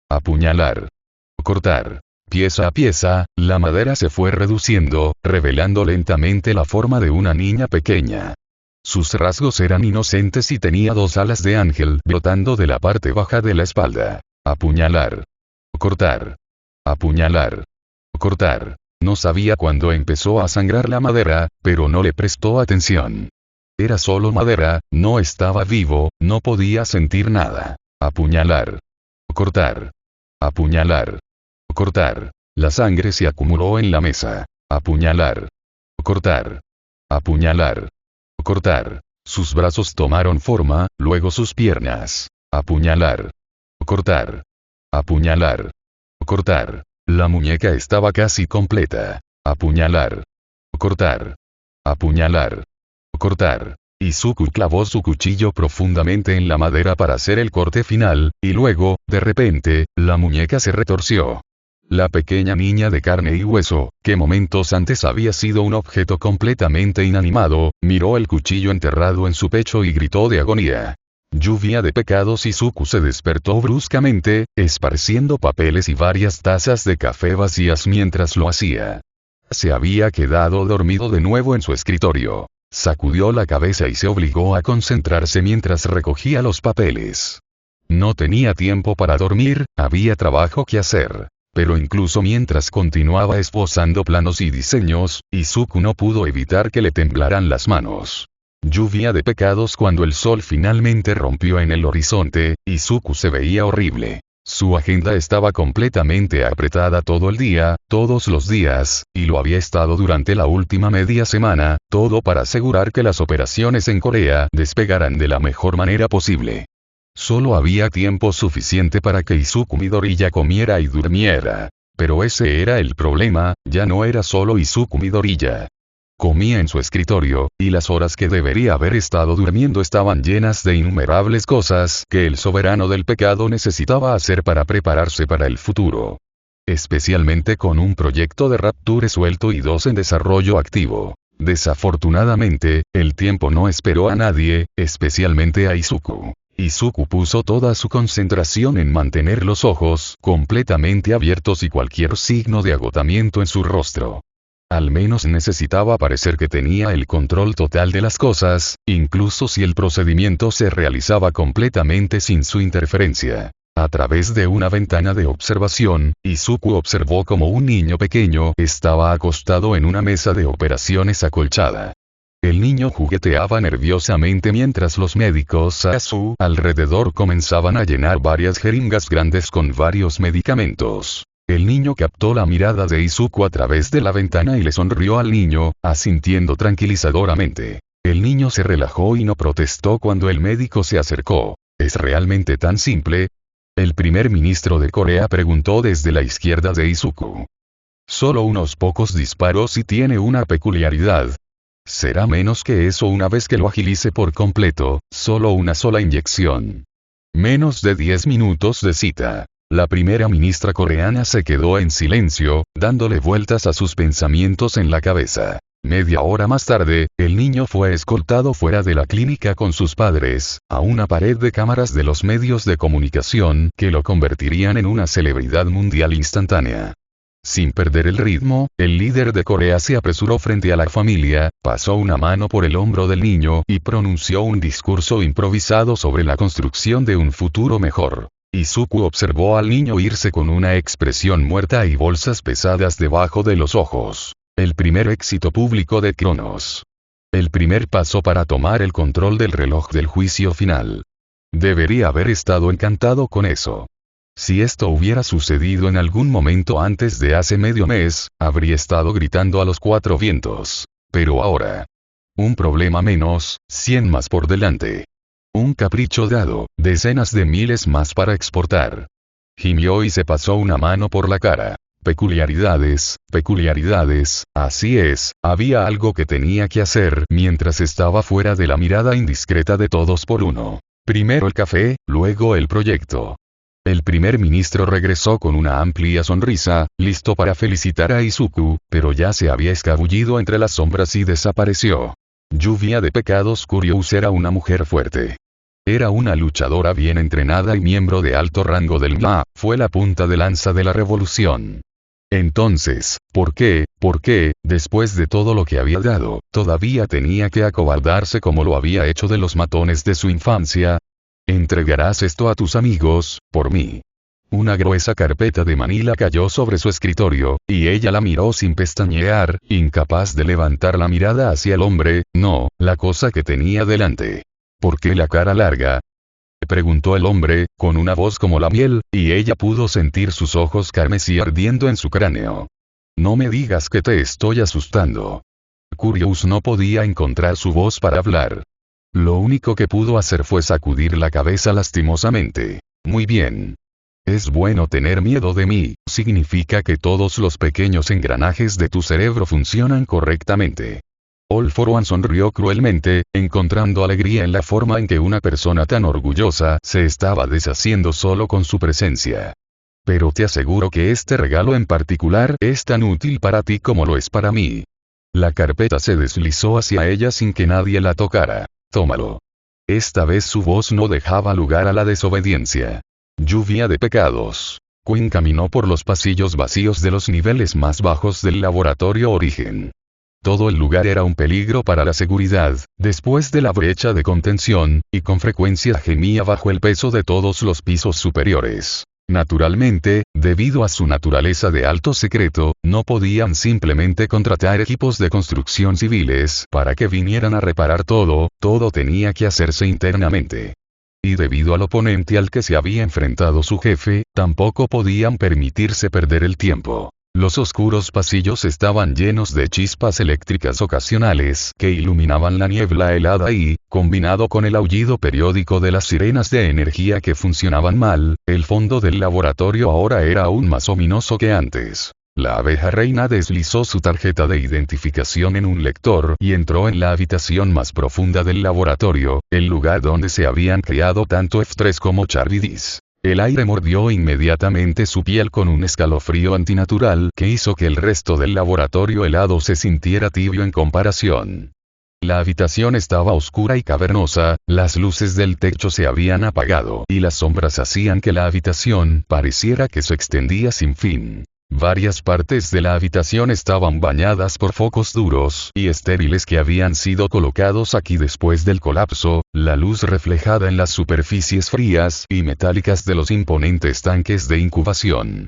Apuñalar. Cortar. Pieza a pieza, la madera se fue reduciendo, revelando lentamente la forma de una niña pequeña. Sus rasgos eran inocentes y tenía 2 alas de ángel brotando de la parte baja de la espalda. Apuñalar. Cortar. Apuñalar. Cortar. No sabía cuándo empezó a sangrar la madera, pero no le prestó atención. Era solo madera, no estaba vivo, no podía sentir nada. Apuñalar. Cortar. Apuñalar. Cortar. La sangre se acumuló en la mesa. Apuñalar. Cortar. Apuñalar. Cortar. Sus brazos tomaron forma, luego sus piernas. Apuñalar. Cortar. Apuñalar. Cortar. La muñeca estaba casi completa. Apuñalar. Cortar. Apuñalar. Cortar. Izuku clavó su cuchillo profundamente en la madera para hacer el corte final, y luego, de repente, la muñeca se retorció. La pequeña niña de carne y hueso, que momentos antes había sido un objeto completamente inanimado, miró el cuchillo enterrado en su pecho y gritó de agonía. Lluvia de pecados. Izuku se despertó bruscamente, esparciendo papeles y varias tazas de café vacías mientras lo hacía. Se había quedado dormido de nuevo en su escritorio. Sacudió la cabeza y se obligó a concentrarse mientras recogía los papeles. No tenía tiempo para dormir, había trabajo que hacer. Pero incluso mientras continuaba esbozando planos y diseños, Izuku no pudo evitar que le temblaran las manos. Lluvia de pecados. Cuando el sol finalmente rompió en el horizonte, Izuku se veía horrible. Su agenda estaba completamente apretada todo el día, todos los días, y lo había estado durante la última media semana, todo para asegurar que las operaciones en Corea despegaran de la mejor manera posible. Solo había tiempo suficiente para que Izuku Midoriya comiera y durmiera. Pero ese era el problema, ya no era solo Izuku Midoriya. Comía en su escritorio, y las horas que debería haber estado durmiendo estaban llenas de innumerables cosas que el soberano del pecado necesitaba hacer para prepararse para el futuro. Especialmente con un proyecto de Rapture suelto y 2 en desarrollo activo. Desafortunadamente, el tiempo no esperó a nadie, especialmente a Izuku. Izuku puso toda su concentración en mantener los ojos completamente abiertos y cualquier signo de agotamiento en su rostro. Al menos necesitaba parecer que tenía el control total de las cosas, incluso si el procedimiento se realizaba completamente sin su interferencia. A través de una ventana de observación, Izuku observó como un niño pequeño estaba acostado en una mesa de operaciones acolchada. El niño jugueteaba nerviosamente mientras los médicos a su alrededor comenzaban a llenar varias jeringas grandes con varios medicamentos. El niño captó la mirada de Izuku a través de la ventana y le sonrió al niño, asintiendo tranquilizadoramente. El niño se relajó y no protestó cuando el médico se acercó. ¿Es realmente tan simple? El primer ministro de Corea preguntó desde la izquierda de Izuku. Solo unos pocos disparos y tiene una peculiaridad. Será menos que eso una vez que lo agilice por completo, solo una sola inyección. Menos de 10 minutos de cita. La primera ministra coreana se quedó en silencio, dándole vueltas a sus pensamientos en la cabeza. Media hora más tarde, el niño fue escoltado fuera de la clínica con sus padres, a una pared de cámaras de los medios de comunicación que lo convertirían en una celebridad mundial instantánea. Sin perder el ritmo, el líder de Corea se apresuró frente a la familia, pasó una mano por el hombro del niño y pronunció un discurso improvisado sobre la construcción de un futuro mejor. Izuku observó al niño irse con una expresión muerta y bolsas pesadas debajo de los ojos. El primer éxito público de Cronos. El primer paso para tomar el control del reloj del juicio final. Debería haber estado encantado con eso. Si esto hubiera sucedido en algún momento antes de hace medio mes, habría estado gritando a los 4 vientos. Pero ahora. Un problema menos, 100 más por delante. Un capricho dado, decenas de miles más para exportar. Gimió y se pasó una mano por la cara. Peculiaridades, así es, había algo que tenía que hacer mientras estaba fuera de la mirada indiscreta de todos por uno. Primero el café, luego el proyecto. El primer ministro regresó con una amplia sonrisa, listo para felicitar a Izuku, pero ya se había escabullido entre las sombras y desapareció. Lluvia de pecados. Curious era una mujer fuerte. Era una luchadora bien entrenada y miembro de alto rango del MA, fue la punta de lanza de la revolución. Entonces, ¿por qué, después de todo lo que había dado, todavía tenía que acobardarse como lo había hecho de los matones de su infancia? Entregarás esto a tus amigos, por mí. Una gruesa carpeta de Manila cayó sobre su escritorio, y ella la miró sin pestañear, incapaz de levantar la mirada hacia el hombre, no, la cosa que tenía delante. ¿Por qué la cara larga? Preguntó el hombre, con una voz como la miel, y ella pudo sentir sus ojos carmesí ardiendo en su cráneo. No me digas que te estoy asustando. Curious no podía encontrar su voz para hablar. Lo único que pudo hacer fue sacudir la cabeza lastimosamente. Muy bien. Es bueno tener miedo de mí, significa que todos los pequeños engranajes de tu cerebro funcionan correctamente. All for One sonrió cruelmente, encontrando alegría en la forma en que una persona tan orgullosa se estaba deshaciendo solo con su presencia. Pero te aseguro que este regalo en particular es tan útil para ti como lo es para mí. La carpeta se deslizó hacia ella sin que nadie la tocara. Tómalo. Esta vez su voz no dejaba lugar a la desobediencia. Lluvia de pecados. Quinn caminó por los pasillos vacíos de los niveles más bajos del laboratorio Origen. Todo el lugar era un peligro para la seguridad, después de la brecha de contención, y con frecuencia gemía bajo el peso de todos los pisos superiores. Naturalmente, debido a su naturaleza de alto secreto, no podían simplemente contratar equipos de construcción civiles para que vinieran a reparar todo tenía que hacerse internamente. Y debido al oponente al que se había enfrentado su jefe, tampoco podían permitirse perder el tiempo. Los oscuros pasillos estaban llenos de chispas eléctricas ocasionales que iluminaban la niebla helada y, combinado con el aullido periódico de las sirenas de energía que funcionaban mal, el fondo del laboratorio ahora era aún más ominoso que antes. La abeja reina deslizó su tarjeta de identificación en un lector y entró en la habitación más profunda del laboratorio, el lugar donde se habían criado tanto F3 como Charvidis. El aire mordió inmediatamente su piel con un escalofrío antinatural que hizo que el resto del laboratorio helado se sintiera tibio en comparación. La habitación estaba oscura y cavernosa, las luces del techo se habían apagado y las sombras hacían que la habitación pareciera que se extendía sin fin. Varias partes de la habitación estaban bañadas por focos duros y estériles que habían sido colocados aquí después del colapso, la luz reflejada en las superficies frías y metálicas de los imponentes tanques de incubación.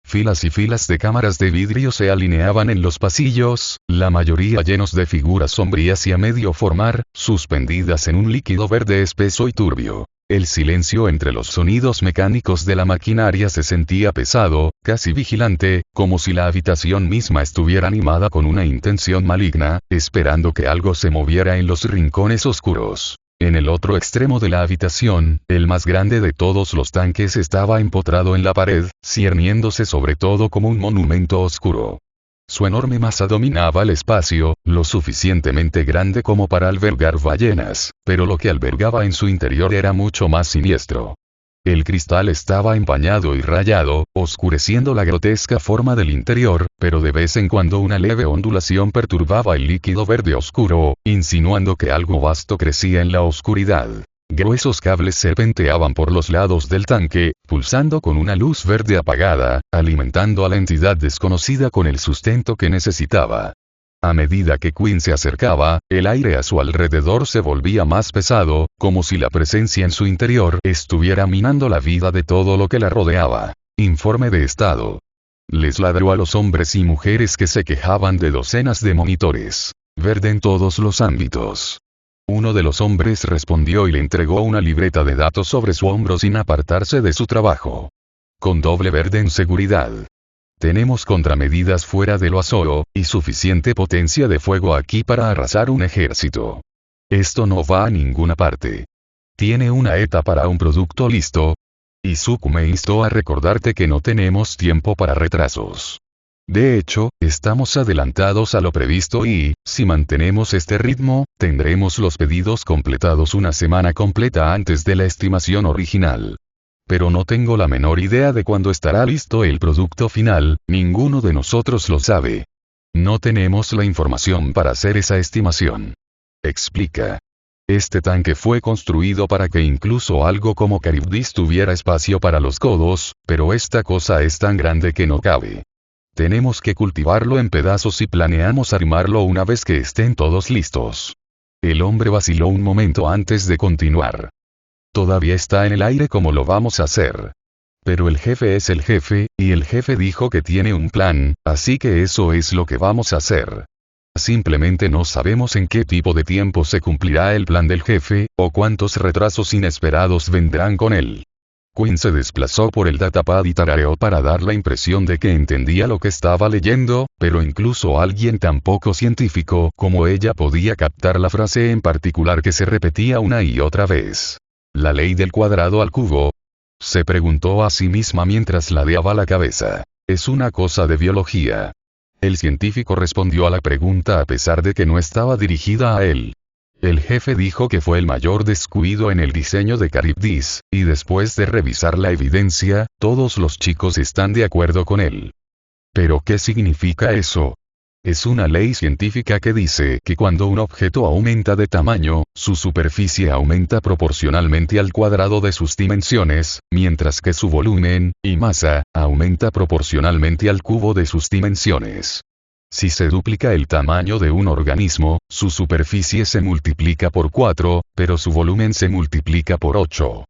Filas y filas de cámaras de vidrio se alineaban en los pasillos, la mayoría llenos de figuras sombrías y a medio formar, suspendidas en un líquido verde espeso y turbio. El silencio entre los sonidos mecánicos de la maquinaria se sentía pesado, casi vigilante, como si la habitación misma estuviera animada con una intención maligna, esperando que algo se moviera en los rincones oscuros. En el otro extremo de la habitación, el más grande de todos los tanques estaba empotrado en la pared, cierniéndose sobre todo como un monumento oscuro. Su enorme masa dominaba el espacio, lo suficientemente grande como para albergar ballenas, pero lo que albergaba en su interior era mucho más siniestro. El cristal estaba empañado y rayado, oscureciendo la grotesca forma del interior, pero de vez en cuando una leve ondulación perturbaba el líquido verde oscuro, insinuando que algo vasto crecía en la oscuridad. Gruesos cables serpenteaban por los lados del tanque, pulsando con una luz verde apagada, alimentando a la entidad desconocida con el sustento que necesitaba. A medida que Quinn se acercaba, el aire a su alrededor se volvía más pesado, como si la presencia en su interior estuviera minando la vida de todo lo que la rodeaba. Informe de estado. Les ladró a los hombres y mujeres que se quejaban de docenas de monitores. Verde en todos los ámbitos. Uno de los hombres respondió y le entregó una libreta de datos sobre su hombro sin apartarse de su trabajo. Con doble verde en seguridad. Tenemos contramedidas fuera de lo Azoro, y suficiente potencia de fuego aquí para arrasar un ejército. Esto no va a ninguna parte. ¿Tiene una ETA para un producto listo? Izuku me instó a recordarte que no tenemos tiempo para retrasos. De hecho, estamos adelantados a lo previsto y, si mantenemos este ritmo, tendremos los pedidos completados una semana completa antes de la estimación original. Pero no tengo la menor idea de cuándo estará listo el producto final, ninguno de nosotros lo sabe. No tenemos la información para hacer esa estimación. Explica. Este tanque fue construido para que incluso algo como Charybdis tuviera espacio para los codos, pero esta cosa es tan grande que no cabe. Tenemos que cultivarlo en pedazos y planeamos armarlo una vez que estén todos listos. El hombre vaciló un momento antes de continuar. Todavía está en el aire cómo lo vamos a hacer. Pero el jefe es el jefe, y el jefe dijo que tiene un plan, así que eso es lo que vamos a hacer. Simplemente no sabemos en qué tipo de tiempo se cumplirá el plan del jefe, o cuántos retrasos inesperados vendrán con él. Quinn se desplazó por el datapad y tarareó para dar la impresión de que entendía lo que estaba leyendo, pero incluso alguien tan poco científico como ella podía captar la frase en particular que se repetía una y otra vez. ¿La ley del cuadrado al cubo? Se preguntó a sí misma mientras ladeaba la cabeza. Es una cosa de biología. El científico respondió a la pregunta a pesar de que no estaba dirigida a él. El jefe dijo que fue el mayor descuido en el diseño de Charybdis, y después de revisar la evidencia, todos los chicos están de acuerdo con él. ¿Pero qué significa eso? Es una ley científica que dice que cuando un objeto aumenta de tamaño, su superficie aumenta proporcionalmente al cuadrado de sus dimensiones, mientras que su volumen y masa aumenta proporcionalmente al cubo de sus dimensiones. Si se duplica el tamaño de un organismo, su superficie se multiplica por 4, pero su volumen se multiplica por 8.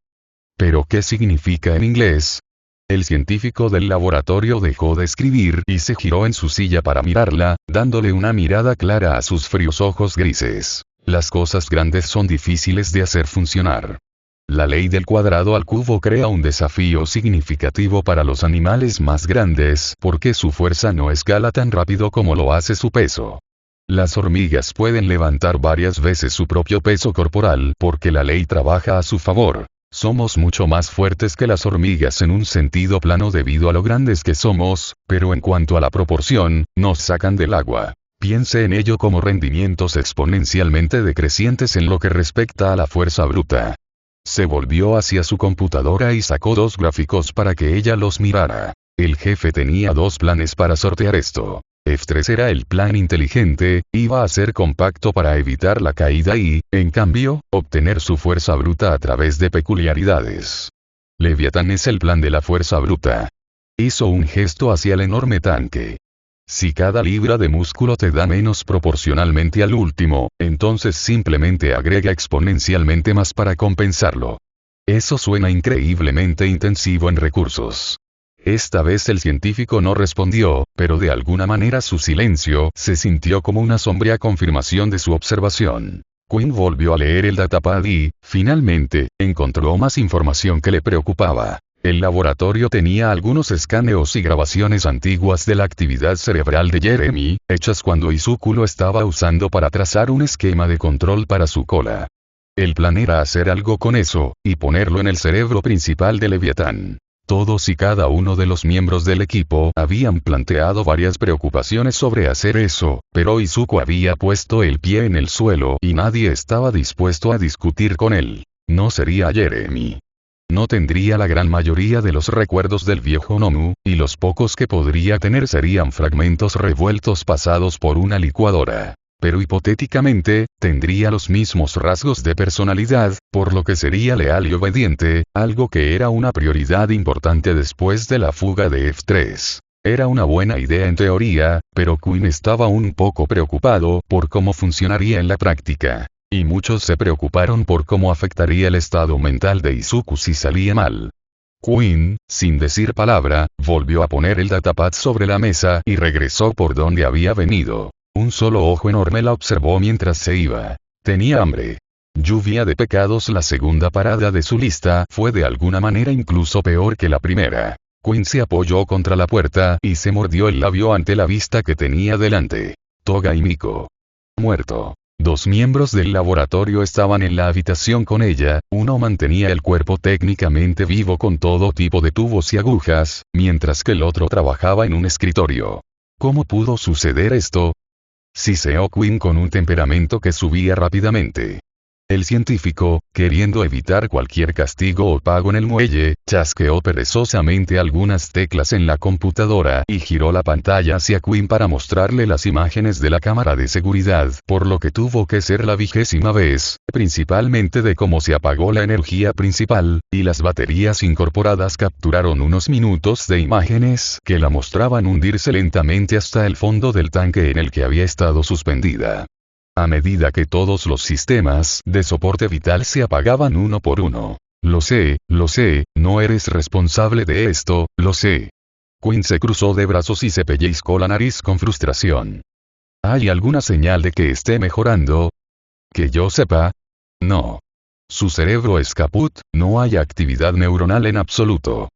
¿Pero qué significa en inglés? El científico del laboratorio dejó de escribir y se giró en su silla para mirarla, dándole una mirada clara a sus fríos ojos grises. Las cosas grandes son difíciles de hacer funcionar. La ley del cuadrado al cubo crea un desafío significativo para los animales más grandes porque su fuerza no escala tan rápido como lo hace su peso. Las hormigas pueden levantar varias veces su propio peso corporal porque la ley trabaja a su favor. Somos mucho más fuertes que las hormigas en un sentido plano debido a lo grandes que somos, pero en cuanto a la proporción, nos sacan del agua. Piense en ello como rendimientos exponencialmente decrecientes en lo que respecta a la fuerza bruta. Se volvió hacia su computadora y sacó 2 gráficos para que ella los mirara. El jefe tenía 2 planes para sortear esto. F3 era el plan inteligente, iba a ser compacto para evitar la caída y, en cambio, obtener su fuerza bruta a través de peculiaridades. Leviatán es el plan de la fuerza bruta. Hizo un gesto hacia el enorme tanque. Si cada libra de músculo te da menos proporcionalmente al último, entonces simplemente agrega exponencialmente más para compensarlo. Eso suena increíblemente intensivo en recursos. Esta vez el científico no respondió, pero de alguna manera su silencio se sintió como una sombría confirmación de su observación. Quinn volvió a leer el datapad y, finalmente, encontró más información que le preocupaba. El laboratorio tenía algunos escaneos y grabaciones antiguas de la actividad cerebral de Jeremy, hechas cuando Izuku lo estaba usando para trazar un esquema de control para su cola. El plan era hacer algo con eso, y ponerlo en el cerebro principal de Leviatán. Todos y cada uno de los miembros del equipo habían planteado varias preocupaciones sobre hacer eso, pero Izuku había puesto el pie en el suelo y nadie estaba dispuesto a discutir con él. No sería Jeremy. No tendría la gran mayoría de los recuerdos del viejo Nomu, y los pocos que podría tener serían fragmentos revueltos pasados por una licuadora. Pero hipotéticamente, tendría los mismos rasgos de personalidad, por lo que sería leal y obediente, algo que era una prioridad importante después de la fuga de F3. Era una buena idea en teoría, pero Quinn estaba un poco preocupado por cómo funcionaría en la práctica. Y muchos se preocuparon por cómo afectaría el estado mental de Izuku si salía mal. Quinn, sin decir palabra, volvió a poner el datapad sobre la mesa y regresó por donde había venido. Un solo ojo enorme la observó mientras se iba. Tenía hambre. Lluvia de pecados. La segunda parada de su lista fue de alguna manera incluso peor que la primera. Quinn se apoyó contra la puerta y se mordió el labio ante la vista que tenía delante. Toga y Miko. Muerto. 2 miembros del laboratorio estaban en la habitación con ella, uno mantenía el cuerpo técnicamente vivo con todo tipo de tubos y agujas, mientras que el otro trabajaba en un escritorio. ¿Cómo pudo suceder esto? Siseó Quinn con un temperamento que subía rápidamente. El científico, queriendo evitar cualquier castigo o pago en el muelle, chasqueó perezosamente algunas teclas en la computadora y giró la pantalla hacia Quinn para mostrarle las imágenes de la cámara de seguridad, por lo que tuvo que ser la 20ª vez, principalmente de cómo se apagó la energía principal, y las baterías incorporadas capturaron unos minutos de imágenes que la mostraban hundirse lentamente hasta el fondo del tanque en el que había estado suspendida. A medida que todos los sistemas de soporte vital se apagaban uno por uno. Lo sé, no eres responsable de esto, lo sé. Quinn se cruzó de brazos y se pellizcó la nariz con frustración. ¿Hay alguna señal de que esté mejorando? ¿Que yo sepa? No. Su cerebro es caput, no hay actividad neuronal en absoluto.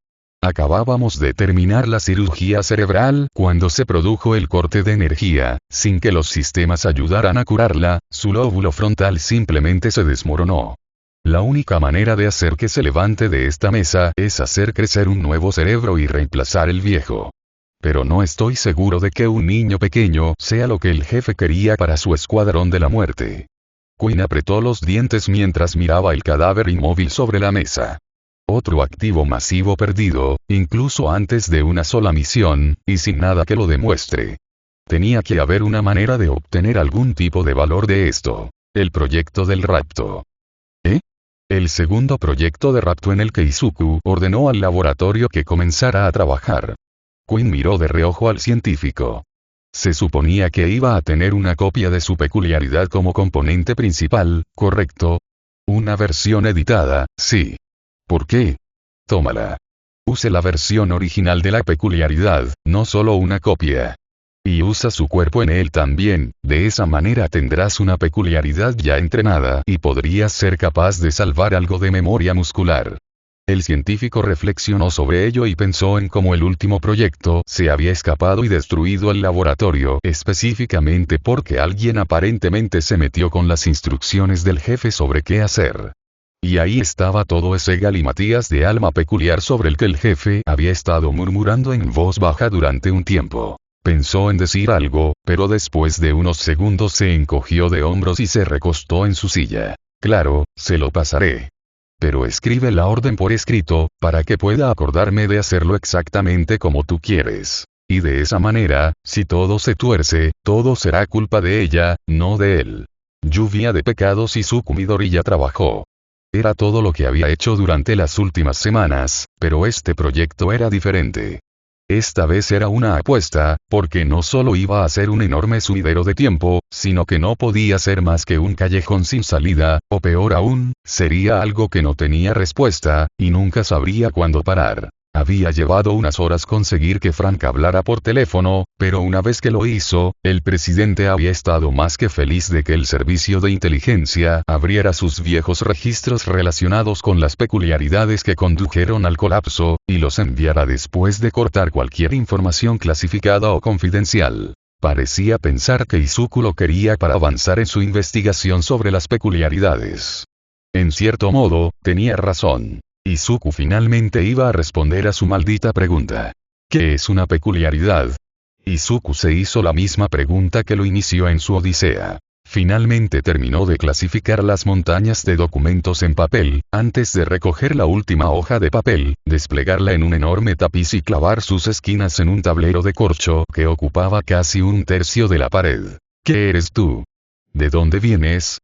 Acabábamos de terminar la cirugía cerebral cuando se produjo el corte de energía, sin que los sistemas ayudaran a curarla, su lóbulo frontal simplemente se desmoronó. La única manera de hacer que se levante de esta mesa es hacer crecer un nuevo cerebro y reemplazar el viejo. Pero no estoy seguro de que un niño pequeño sea lo que el jefe quería para su escuadrón de la muerte. Quinn apretó los dientes mientras miraba el cadáver inmóvil sobre la mesa. Otro activo masivo perdido, incluso antes de una sola misión, y sin nada que lo demuestre. Tenía que haber una manera de obtener algún tipo de valor de esto. El proyecto del rapto. ¿Eh? El segundo proyecto de rapto en el que Izuku ordenó al laboratorio que comenzara a trabajar. Quinn miró de reojo al científico. Se suponía que iba a tener una copia de su peculiaridad como componente principal, ¿correcto? Una versión editada, sí. ¿Por qué? Tómala. Use la versión original de la peculiaridad, no solo una copia. Y usa su cuerpo en él también, de esa manera tendrás una peculiaridad ya entrenada y podrías ser capaz de salvar algo de memoria muscular. El científico reflexionó sobre ello y pensó en cómo el último proyecto se había escapado y destruido el laboratorio específicamente porque alguien aparentemente se metió con las instrucciones del jefe sobre qué hacer. Y ahí estaba todo ese galimatías de alma peculiar sobre el que el jefe había estado murmurando en voz baja durante un tiempo. Pensó en decir algo, pero después de unos segundos se encogió de hombros y se recostó en su silla. Claro, se lo pasaré. Pero escribe la orden por escrito, para que pueda acordarme de hacerlo exactamente como tú quieres. Y de esa manera, si todo se tuerce, todo será culpa de ella, no de él. Lluvia de pecados. Izuku Midoriya trabajó. Era todo lo que había hecho durante las últimas semanas, pero este proyecto era diferente. Esta vez era una apuesta, porque no solo iba a ser un enorme sumidero de tiempo, sino que no podía ser más que un callejón sin salida, o peor aún, sería algo que no tenía respuesta, y nunca sabría cuándo parar. Había llevado unas horas conseguir que Frank hablara por teléfono, pero una vez que lo hizo, el presidente había estado más que feliz de que el servicio de inteligencia abriera sus viejos registros relacionados con las peculiaridades que condujeron al colapso, y los enviara después de cortar cualquier información clasificada o confidencial. Parecía pensar que Izuku lo quería para avanzar en su investigación sobre las peculiaridades. En cierto modo, tenía razón. Izuku finalmente iba a responder a su maldita pregunta. ¿Qué es una peculiaridad? Izuku se hizo la misma pregunta que lo inició en su odisea. Finalmente terminó de clasificar las montañas de documentos en papel, antes de recoger la última hoja de papel, desplegarla en un enorme tapiz y clavar sus esquinas en un tablero de corcho que ocupaba casi un tercio de la pared. ¿Qué eres tú? ¿De dónde vienes?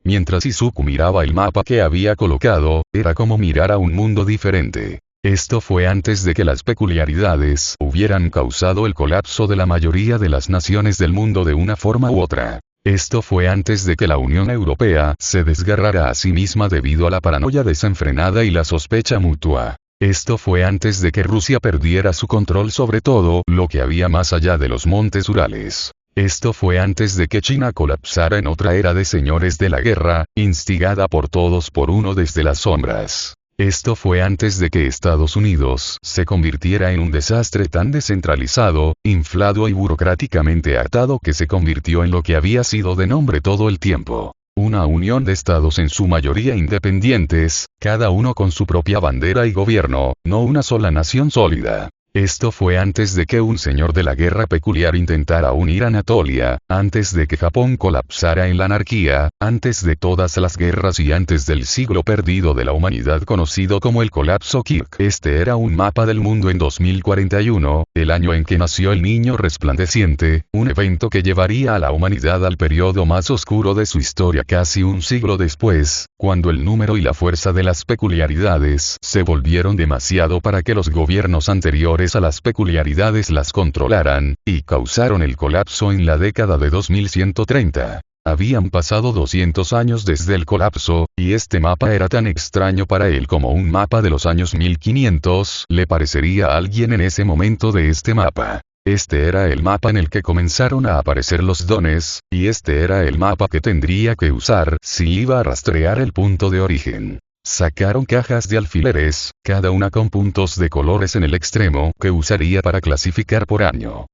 Mientras Izuku miraba el mapa que había colocado, era como mirar a un mundo diferente. Esto fue antes de que las peculiaridades hubieran causado el colapso de la mayoría de las naciones del mundo de una forma u otra. Esto fue antes de que la Unión Europea se desgarrara a sí misma debido a la paranoia desenfrenada y la sospecha mutua. Esto fue antes de que Rusia perdiera su control sobre todo lo que había más allá de los montes Urales. Esto fue antes de que China colapsara en otra era de señores de la guerra, instigada por todos por uno desde las sombras. Esto fue antes de que Estados Unidos se convirtiera en un desastre tan descentralizado, inflado y burocráticamente atado que se convirtió en lo que había sido de nombre todo el tiempo. Una unión de estados en su mayoría independientes, cada uno con su propia bandera y gobierno, no una sola nación sólida. Esto fue antes de que un señor de la guerra peculiar intentara unir Anatolia, antes de que Japón colapsara en la anarquía, antes de todas las guerras y antes del siglo perdido de la humanidad conocido como el colapso Kirk. Este era un mapa del mundo en 2041, el año en que nació el niño resplandeciente, un evento que llevaría a la humanidad al periodo más oscuro de su historia casi un siglo después, cuando el número y la fuerza de las peculiaridades se volvieron demasiado para que los gobiernos anteriores a las peculiaridades las controlaran, y causaron el colapso en la década de 2130. Habían pasado 200 años desde el colapso, y este mapa era tan extraño para él como un mapa de los años 1500 le parecería a alguien en ese momento de este mapa. Este era el mapa en el que comenzaron a aparecer los dones, y este era el mapa que tendría que usar si iba a rastrear el punto de origen. Sacaron cajas de alfileres, cada una con puntos de colores en el extremo que usaría para clasificar por año.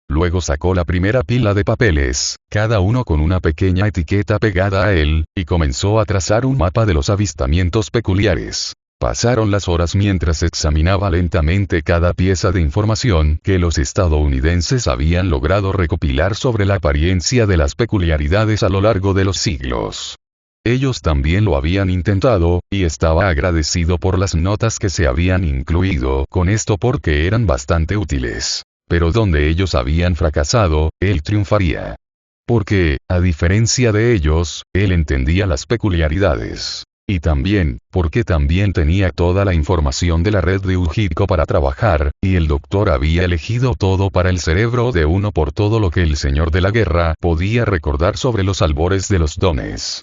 Luego sacó la primera pila de papeles, cada uno con una pequeña etiqueta pegada a él, y comenzó a trazar un mapa de los avistamientos peculiares. Pasaron las horas mientras examinaba lentamente cada pieza de información que los estadounidenses habían logrado recopilar sobre la apariencia de las peculiaridades a lo largo de los siglos. Ellos también lo habían intentado, y estaba agradecido por las notas que se habían incluido con esto porque eran bastante útiles. Pero donde ellos habían fracasado, él triunfaría. Porque, a diferencia de ellos, él entendía las peculiaridades. Y también, porque también tenía toda la información de la red de Ujiko para trabajar, y el doctor había elegido todo para el cerebro de uno por todo lo que el señor de la guerra podía recordar sobre los albores de los dones.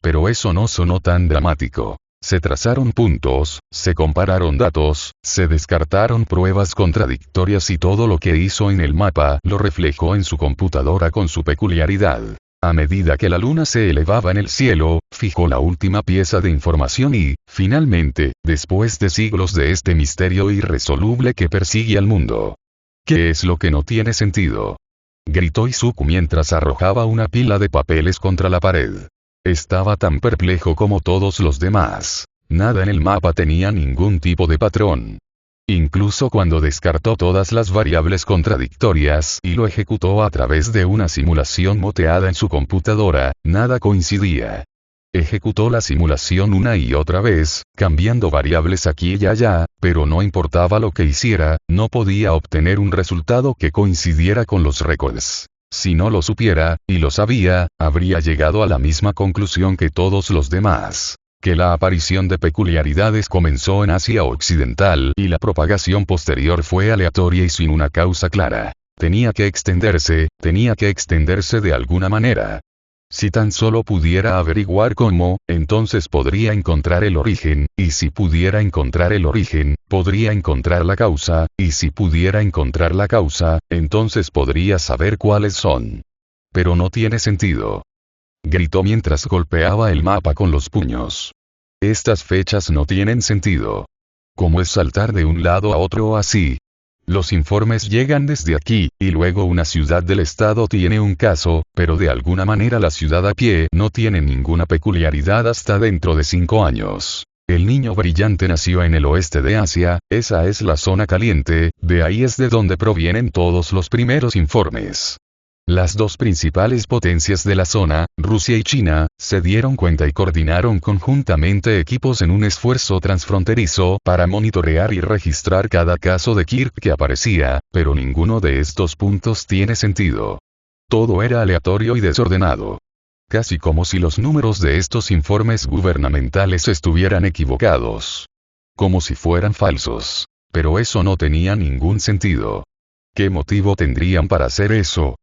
Pero eso no sonó tan dramático. Se trazaron puntos, se compararon datos, se descartaron pruebas contradictorias y todo lo que hizo en el mapa lo reflejó en su computadora con su peculiaridad. A medida que la luna se elevaba en el cielo, fijó la última pieza de información y, finalmente, después de siglos de este misterio irresoluble que persigue al mundo. ¿Qué es lo que no tiene sentido?, gritó Izuku mientras arrojaba una pila de papeles contra la pared. Estaba tan perplejo como todos los demás. Nada en el mapa tenía ningún tipo de patrón. Incluso cuando descartó todas las variables contradictorias y lo ejecutó a través de una simulación moteada en su computadora, nada coincidía. Ejecutó la simulación una y otra vez, cambiando variables aquí y allá, pero no importaba lo que hiciera, no podía obtener un resultado que coincidiera con los récords. Si no lo supiera, y lo sabía, habría llegado a la misma conclusión que todos los demás. Que la aparición de peculiaridades comenzó en Asia Occidental y la propagación posterior fue aleatoria y sin una causa clara. Tenía que extenderse de alguna manera. Si tan solo pudiera averiguar cómo, entonces podría encontrar el origen, y si pudiera encontrar el origen, podría encontrar la causa, y si pudiera encontrar la causa, entonces podría saber cuáles son. Pero no tiene sentido, gritó mientras golpeaba el mapa con los puños. Estas fechas no tienen sentido. ¿Cómo es saltar de un lado a otro así? Los informes llegan desde aquí, y luego una ciudad del estado tiene un caso, pero de alguna manera la ciudad a pie no tiene ninguna peculiaridad hasta dentro de 5 años. El niño brillante nació en el oeste de Asia, esa es la zona caliente, de ahí es de donde provienen todos los primeros informes. Las dos principales potencias de la zona, Rusia y China, se dieron cuenta y coordinaron conjuntamente equipos en un esfuerzo transfronterizo para monitorear y registrar cada caso de Kirk que aparecía, pero ninguno de estos puntos tiene sentido. Todo era aleatorio y desordenado. Casi como si los números de estos informes gubernamentales estuvieran equivocados. Como si fueran falsos. Pero eso no tenía ningún sentido. ¿Qué motivo tendrían para hacer eso?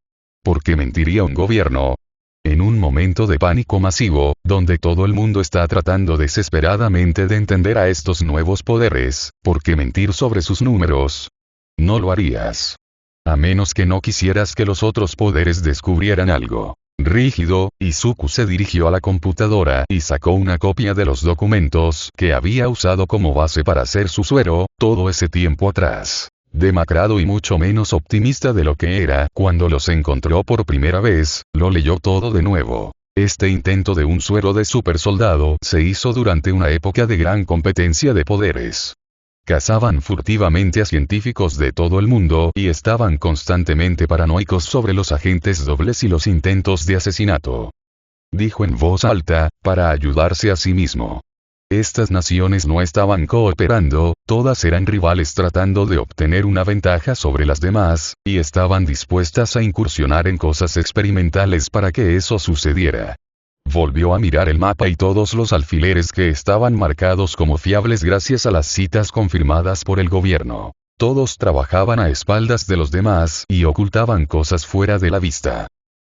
¿Por qué mentiría un gobierno? En un momento de pánico masivo, donde todo el mundo está tratando desesperadamente de entender a estos nuevos poderes, ¿por qué mentir sobre sus números? No lo harías. A menos que no quisieras que los otros poderes descubrieran algo. Rígido, Izuku se dirigió a la computadora y sacó una copia de los documentos que había usado como base para hacer su suero, todo ese tiempo atrás. Demacrado y mucho menos optimista de lo que era cuando los encontró por primera vez, lo leyó todo de nuevo. Este intento de un suero de supersoldado se hizo durante una época de gran competencia de poderes. Cazaban furtivamente a científicos de todo el mundo y estaban constantemente paranoicos sobre los agentes dobles y los intentos de asesinato. Dijo en voz alta, para ayudarse a sí mismo. Estas naciones no estaban cooperando, todas eran rivales tratando de obtener una ventaja sobre las demás, y estaban dispuestas a incursionar en cosas experimentales para que eso sucediera. Volvió a mirar el mapa y todos los alfileres que estaban marcados como fiables gracias a las citas confirmadas por el gobierno. Todos trabajaban a espaldas de los demás y ocultaban cosas fuera de la vista.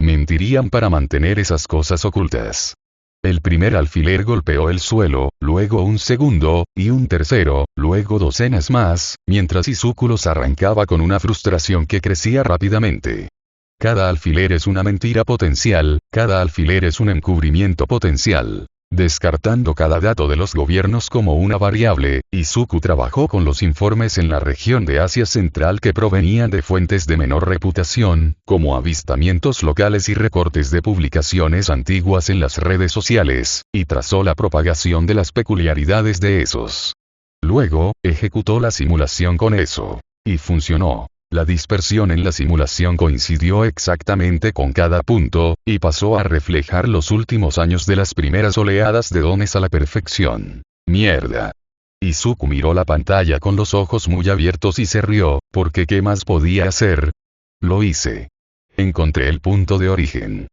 Mentirían para mantener esas cosas ocultas. El primer alfiler golpeó el suelo, luego un segundo, y un tercero, luego docenas más, mientras Izuku los arrancaba con una frustración que crecía rápidamente. Cada alfiler es una mentira potencial, cada alfiler es un encubrimiento potencial. Descartando cada dato de los gobiernos como una variable, Izuku trabajó con los informes en la región de Asia Central que provenían de fuentes de menor reputación, como avistamientos locales y recortes de publicaciones antiguas en las redes sociales, y trazó la propagación de las peculiaridades de esos. Luego, ejecutó la simulación con eso. Y funcionó. La dispersión en la simulación coincidió exactamente con cada punto, y pasó a reflejar los últimos años de las primeras oleadas de dones a la perfección. ¡Mierda! Izuku miró la pantalla con los ojos muy abiertos y se rió, Porque ¿qué más podía hacer? Lo hice. Encontré el punto de origen.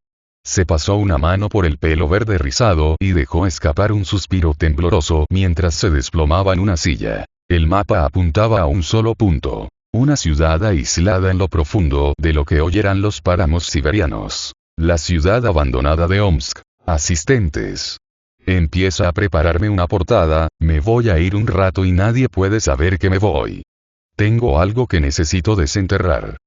Se pasó una mano por el pelo verde rizado y dejó escapar un suspiro tembloroso mientras se desplomaba en una silla. El mapa apuntaba a un solo punto. Una ciudad aislada en lo profundo de lo que hoy eran los páramos siberianos. La ciudad abandonada de Omsk. Asistentes. Empieza a prepararme una portada, me voy a ir un rato y nadie puede saber que me voy. Tengo algo que necesito desenterrar.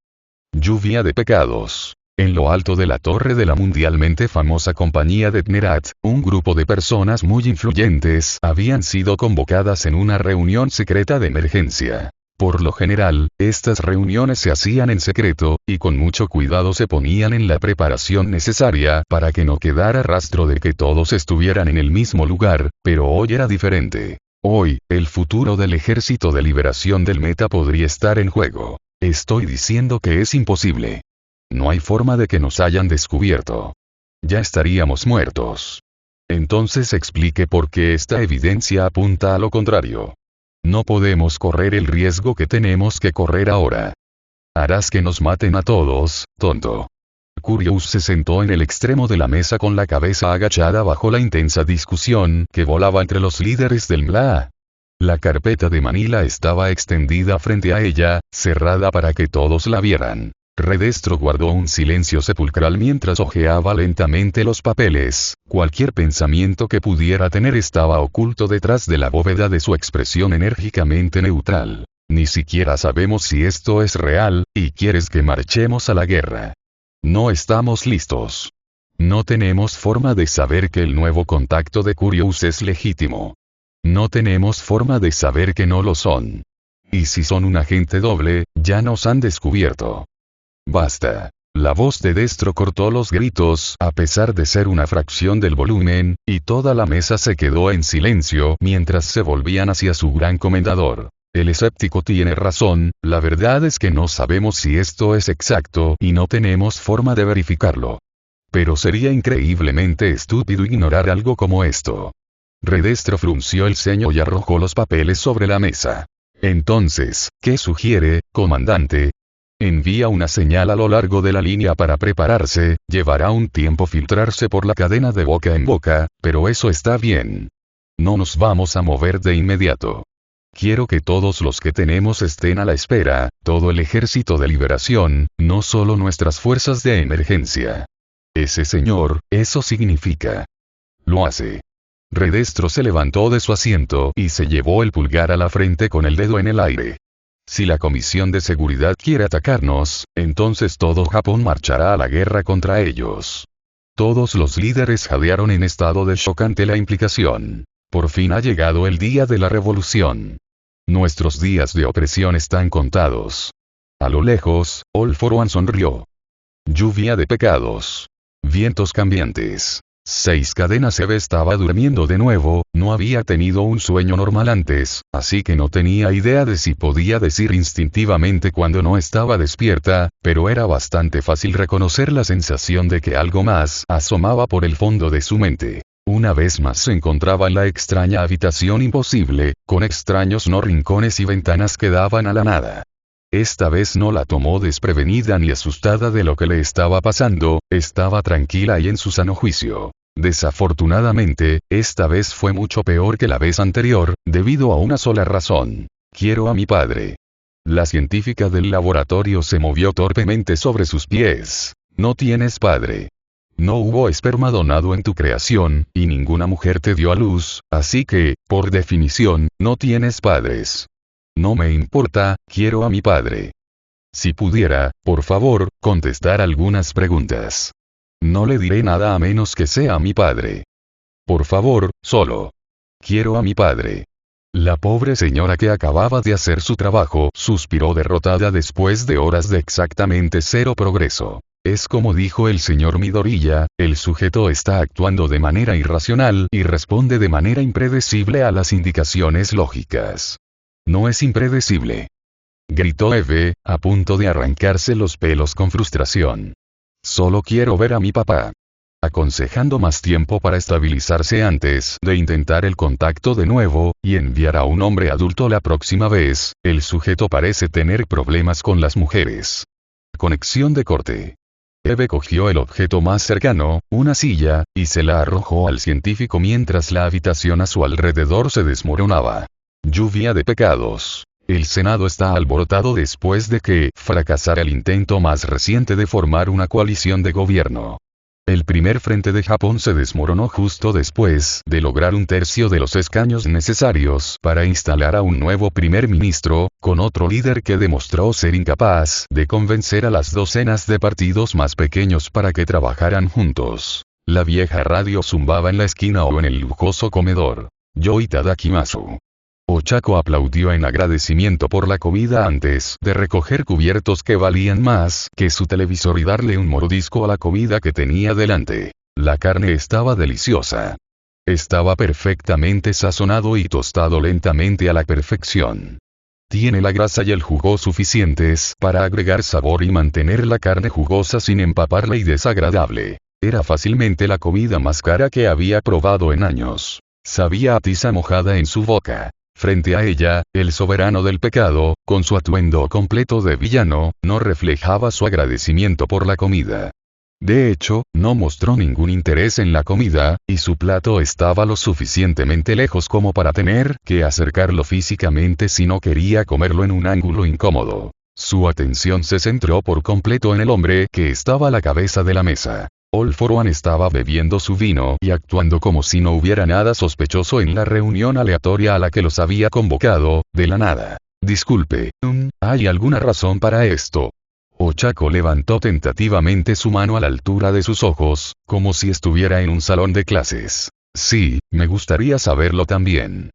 Lluvia de pecados. En lo alto de la torre de la mundialmente famosa compañía de Tnerat, un grupo de personas muy influyentes habían sido convocadas en una reunión secreta de emergencia. Por lo general, estas reuniones se hacían en secreto, y con mucho cuidado se ponían en la preparación necesaria para que no quedara rastro de que todos estuvieran en el mismo lugar, pero hoy era diferente. Hoy, el futuro del Ejército de Liberación del Meta podría estar en juego. Estoy diciendo que es imposible. No hay forma de que nos hayan descubierto. Ya estaríamos muertos. Entonces explique por qué esta evidencia apunta a lo contrario. No podemos correr el riesgo que tenemos que correr ahora. Harás que nos maten a todos, tonto. Curious se sentó en el extremo de la mesa con la cabeza agachada bajo la intensa discusión que volaba entre los líderes del MLA. La carpeta de Manila estaba extendida frente a ella, cerrada para que todos la vieran. Redestro guardó un silencio sepulcral mientras hojeaba lentamente los papeles. Cualquier pensamiento que pudiera tener estaba oculto detrás de la bóveda de su expresión enérgicamente neutral. Ni siquiera sabemos si esto es real, y quieres que marchemos a la guerra. No estamos listos. No tenemos forma de saber que el nuevo contacto de Curious es legítimo. No tenemos forma de saber que no lo son. Y si son un agente doble, ya nos han descubierto. Basta. La voz de Destro cortó los gritos a pesar de ser una fracción del volumen, y toda la mesa se quedó en silencio mientras se volvían hacia su gran comendador. El escéptico tiene razón, la verdad es que no sabemos si esto es exacto y no tenemos forma de verificarlo. Pero sería increíblemente estúpido ignorar algo como esto. Redestro frunció el ceño y arrojó los papeles sobre la mesa. Entonces, ¿qué sugiere, comandante? Envía una señal a lo largo de la línea para prepararse, llevará un tiempo filtrarse por la cadena de boca en boca, pero eso está bien. No nos vamos a mover de inmediato. Quiero que todos los que tenemos estén a la espera, todo el Ejército de Liberación, no solo nuestras fuerzas de emergencia. Ese señor, eso significa. Lo hace. Redestro se levantó de su asiento y se llevó el pulgar a la frente con el dedo en el aire. Si la Comisión de Seguridad quiere atacarnos, entonces todo Japón marchará a la guerra contra ellos. Todos los líderes jadearon en estado de shock ante la implicación. Por fin ha llegado el día de la revolución. Nuestros días de opresión están contados. A lo lejos, All for One sonrió. Lluvia de pecados. Vientos cambiantes. 6 cadenas. Eve estaba durmiendo de nuevo, no había tenido un sueño normal antes, así que no tenía idea de si podía decir instintivamente cuando no estaba despierta, pero era bastante fácil reconocer la sensación de que algo más asomaba por el fondo de su mente. Una vez más se encontraba en la extraña habitación imposible, con extraños no rincones y ventanas que daban a la nada. Esta vez no la tomó desprevenida ni asustada de lo que le estaba pasando, estaba tranquila y en su sano juicio. Desafortunadamente, esta vez fue mucho peor que la vez anterior, debido a una sola razón. Quiero a mi padre. La científica del laboratorio se movió torpemente sobre sus pies. No tienes padre. No hubo esperma donado en tu creación, y ninguna mujer te dio a luz, así que, por definición, no tienes padres. No me importa, quiero a mi padre. Si pudiera, por favor, contestar algunas preguntas. No le diré nada a menos que sea mi padre. Por favor, solo. Quiero a mi padre. La pobre señora que acababa de hacer su trabajo suspiró derrotada después de horas de exactamente cero progreso. Es como dijo el señor Midoriya, el sujeto está actuando de manera irracional y responde de manera impredecible a las indicaciones lógicas. No es impredecible. Gritó Eve, a punto de arrancarse los pelos con frustración. Solo quiero ver a mi papá. aconsejando más tiempo para estabilizarse antes de intentar el contacto de nuevo, y enviar a un hombre adulto la próxima vez. El sujeto parece tener problemas con las mujeres. Conexión de corte. Eve cogió el objeto más cercano, una silla, y se la arrojó al científico mientras la habitación a su alrededor se desmoronaba. Lluvia de pecados. El Senado está alborotado después de que fracasara el intento más reciente de formar una coalición de gobierno. El primer frente de Japón se desmoronó justo después de lograr un tercio de los escaños necesarios para instalar a un nuevo primer ministro, con otro líder que demostró ser incapaz de convencer a las docenas de partidos más pequeños para que trabajaran juntos. La vieja radio zumbaba en la esquina o en el lujoso comedor. Yoi Tadakimasu. Ochako aplaudió en agradecimiento por la comida antes de recoger cubiertos que valían más que su televisor y darle un mordisco a la comida que tenía delante. La carne estaba deliciosa. Estaba perfectamente sazonado y tostado lentamente a la perfección. Tiene la grasa y el jugo suficientes para agregar sabor y mantener la carne jugosa sin empaparla y desagradable. Era fácilmente la comida más cara que había probado en años. Sabía a tiza mojada en su boca. Frente a ella, el soberano del pecado, con su atuendo completo de villano, no reflejaba su agradecimiento por la comida. De hecho, no mostró ningún interés en la comida, y su plato estaba lo suficientemente lejos como para tener que acercarlo físicamente si no quería comerlo en un ángulo incómodo. Su atención se centró por completo en el hombre que estaba a la cabeza de la mesa. All for One estaba bebiendo su vino y actuando como si no hubiera nada sospechoso en la reunión aleatoria a la que los había convocado, de la nada. Disculpe, ¿hay alguna razón para esto? Ochako levantó tentativamente su mano a la altura de sus ojos, como si estuviera en un salón de clases. Sí, me gustaría saberlo también.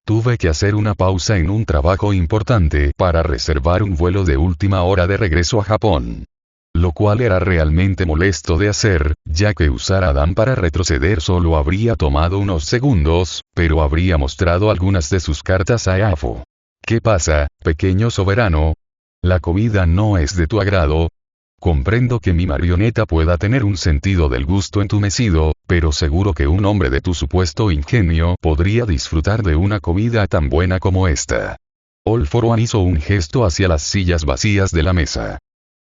Tuve que hacer una pausa en un trabajo importante para reservar un vuelo de última hora de regreso a Japón. Lo cual era realmente molesto de hacer, ya que usar a Dan para retroceder solo habría tomado unos segundos, pero habría mostrado algunas de sus cartas a Afo. ¿Qué pasa, pequeño soberano? ¿La comida no es de tu agrado? Comprendo que mi marioneta pueda tener un sentido del gusto entumecido, pero seguro que un hombre de tu supuesto ingenio podría disfrutar de una comida tan buena como esta. All for One hizo un gesto hacia las sillas vacías de la mesa.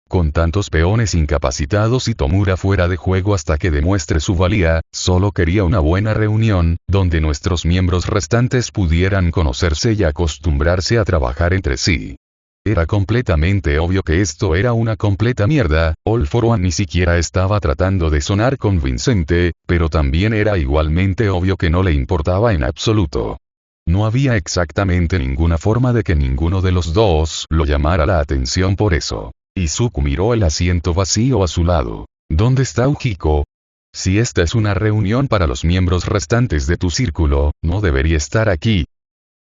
Con tantos peones incapacitados y Tomura fuera de juego hasta que demuestre su valía, solo quería una buena reunión, donde nuestros miembros restantes pudieran conocerse y acostumbrarse a trabajar entre sí. Era completamente obvio que esto era una completa mierda. All for One ni siquiera estaba tratando de sonar convincente, pero también era igualmente obvio que no le importaba en absoluto. No había exactamente ninguna forma de que ninguno de los dos lo llamara la atención por eso. Izuku miró el asiento vacío a su lado. ¿Dónde está Ujiko? Si esta es una reunión para los miembros restantes de tu círculo, no debería estar aquí.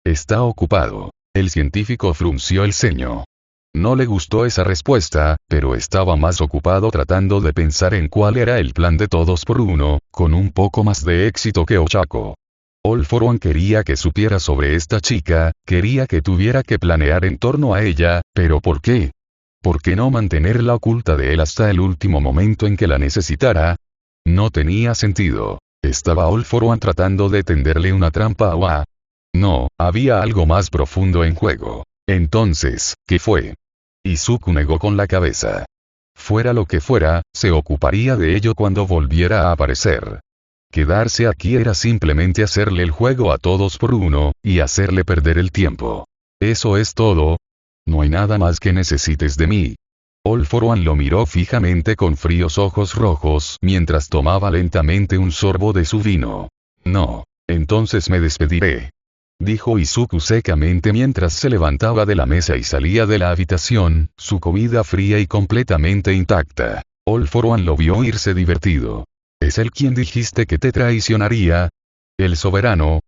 Está ocupado. El científico frunció el ceño. No le gustó esa respuesta, pero estaba más ocupado tratando de pensar en cuál era el plan de todos por uno, con un poco más de éxito que Ochako. All for One quería que supiera sobre esta chica, quería que tuviera que planear en torno a ella, pero ¿por qué? ¿Por qué no mantenerla oculta de él hasta el último momento en que la necesitara? No tenía sentido. ¿Estaba All for One tratando de tenderle una trampa a Wa? No, había algo más profundo en juego. Entonces, ¿qué fue? Izuku negó con la cabeza. Fuera lo que fuera, se ocuparía de ello cuando volviera a aparecer. Quedarse aquí era simplemente hacerle el juego a todos por uno, y hacerle perder el tiempo. Eso es todo. No hay nada más que necesites de mí. All for One lo miró fijamente con fríos ojos rojos mientras tomaba lentamente un sorbo de su vino. No. Entonces me despediré. Dijo Izuku secamente mientras se levantaba de la mesa y salía de la habitación, su comida fría y completamente intacta. All for One lo vio irse divertido. ¿Es él quien dijiste que te traicionaría? ¿El soberano?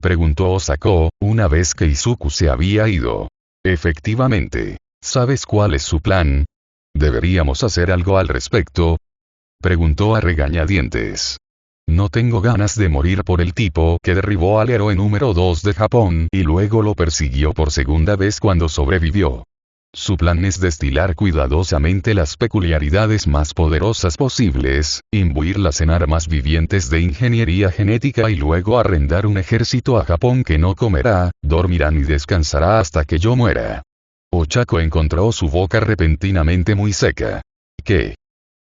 Preguntó Osako, una vez que Izuku se había ido. Efectivamente. ¿Sabes cuál es su plan? ¿Deberíamos hacer algo al respecto? Preguntó a regañadientes. No tengo ganas de morir por el tipo que derribó al héroe número 2 de Japón y luego lo persiguió por segunda vez cuando sobrevivió. Su plan es destilar cuidadosamente las peculiaridades más poderosas posibles, imbuirlas en armas vivientes de ingeniería genética y luego arrendar un ejército a Japón que no comerá, dormirá ni descansará hasta que yo muera. Ochako encontró su boca repentinamente muy seca. ¿Qué?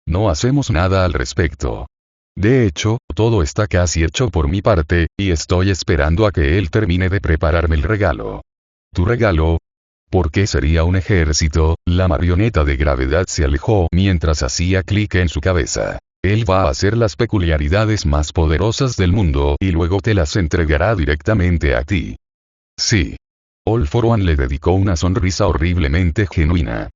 No hacemos nada al respecto. De hecho, todo está casi hecho por mi parte, y estoy esperando a que él termine de prepararme el regalo. ¿Tu regalo? ¿Por qué sería un ejército? La marioneta de gravedad se alejó mientras hacía clic en su cabeza. Él va a hacer las peculiaridades más poderosas del mundo y luego te las entregará directamente a ti. Sí. All for One le dedicó una sonrisa horriblemente genuina.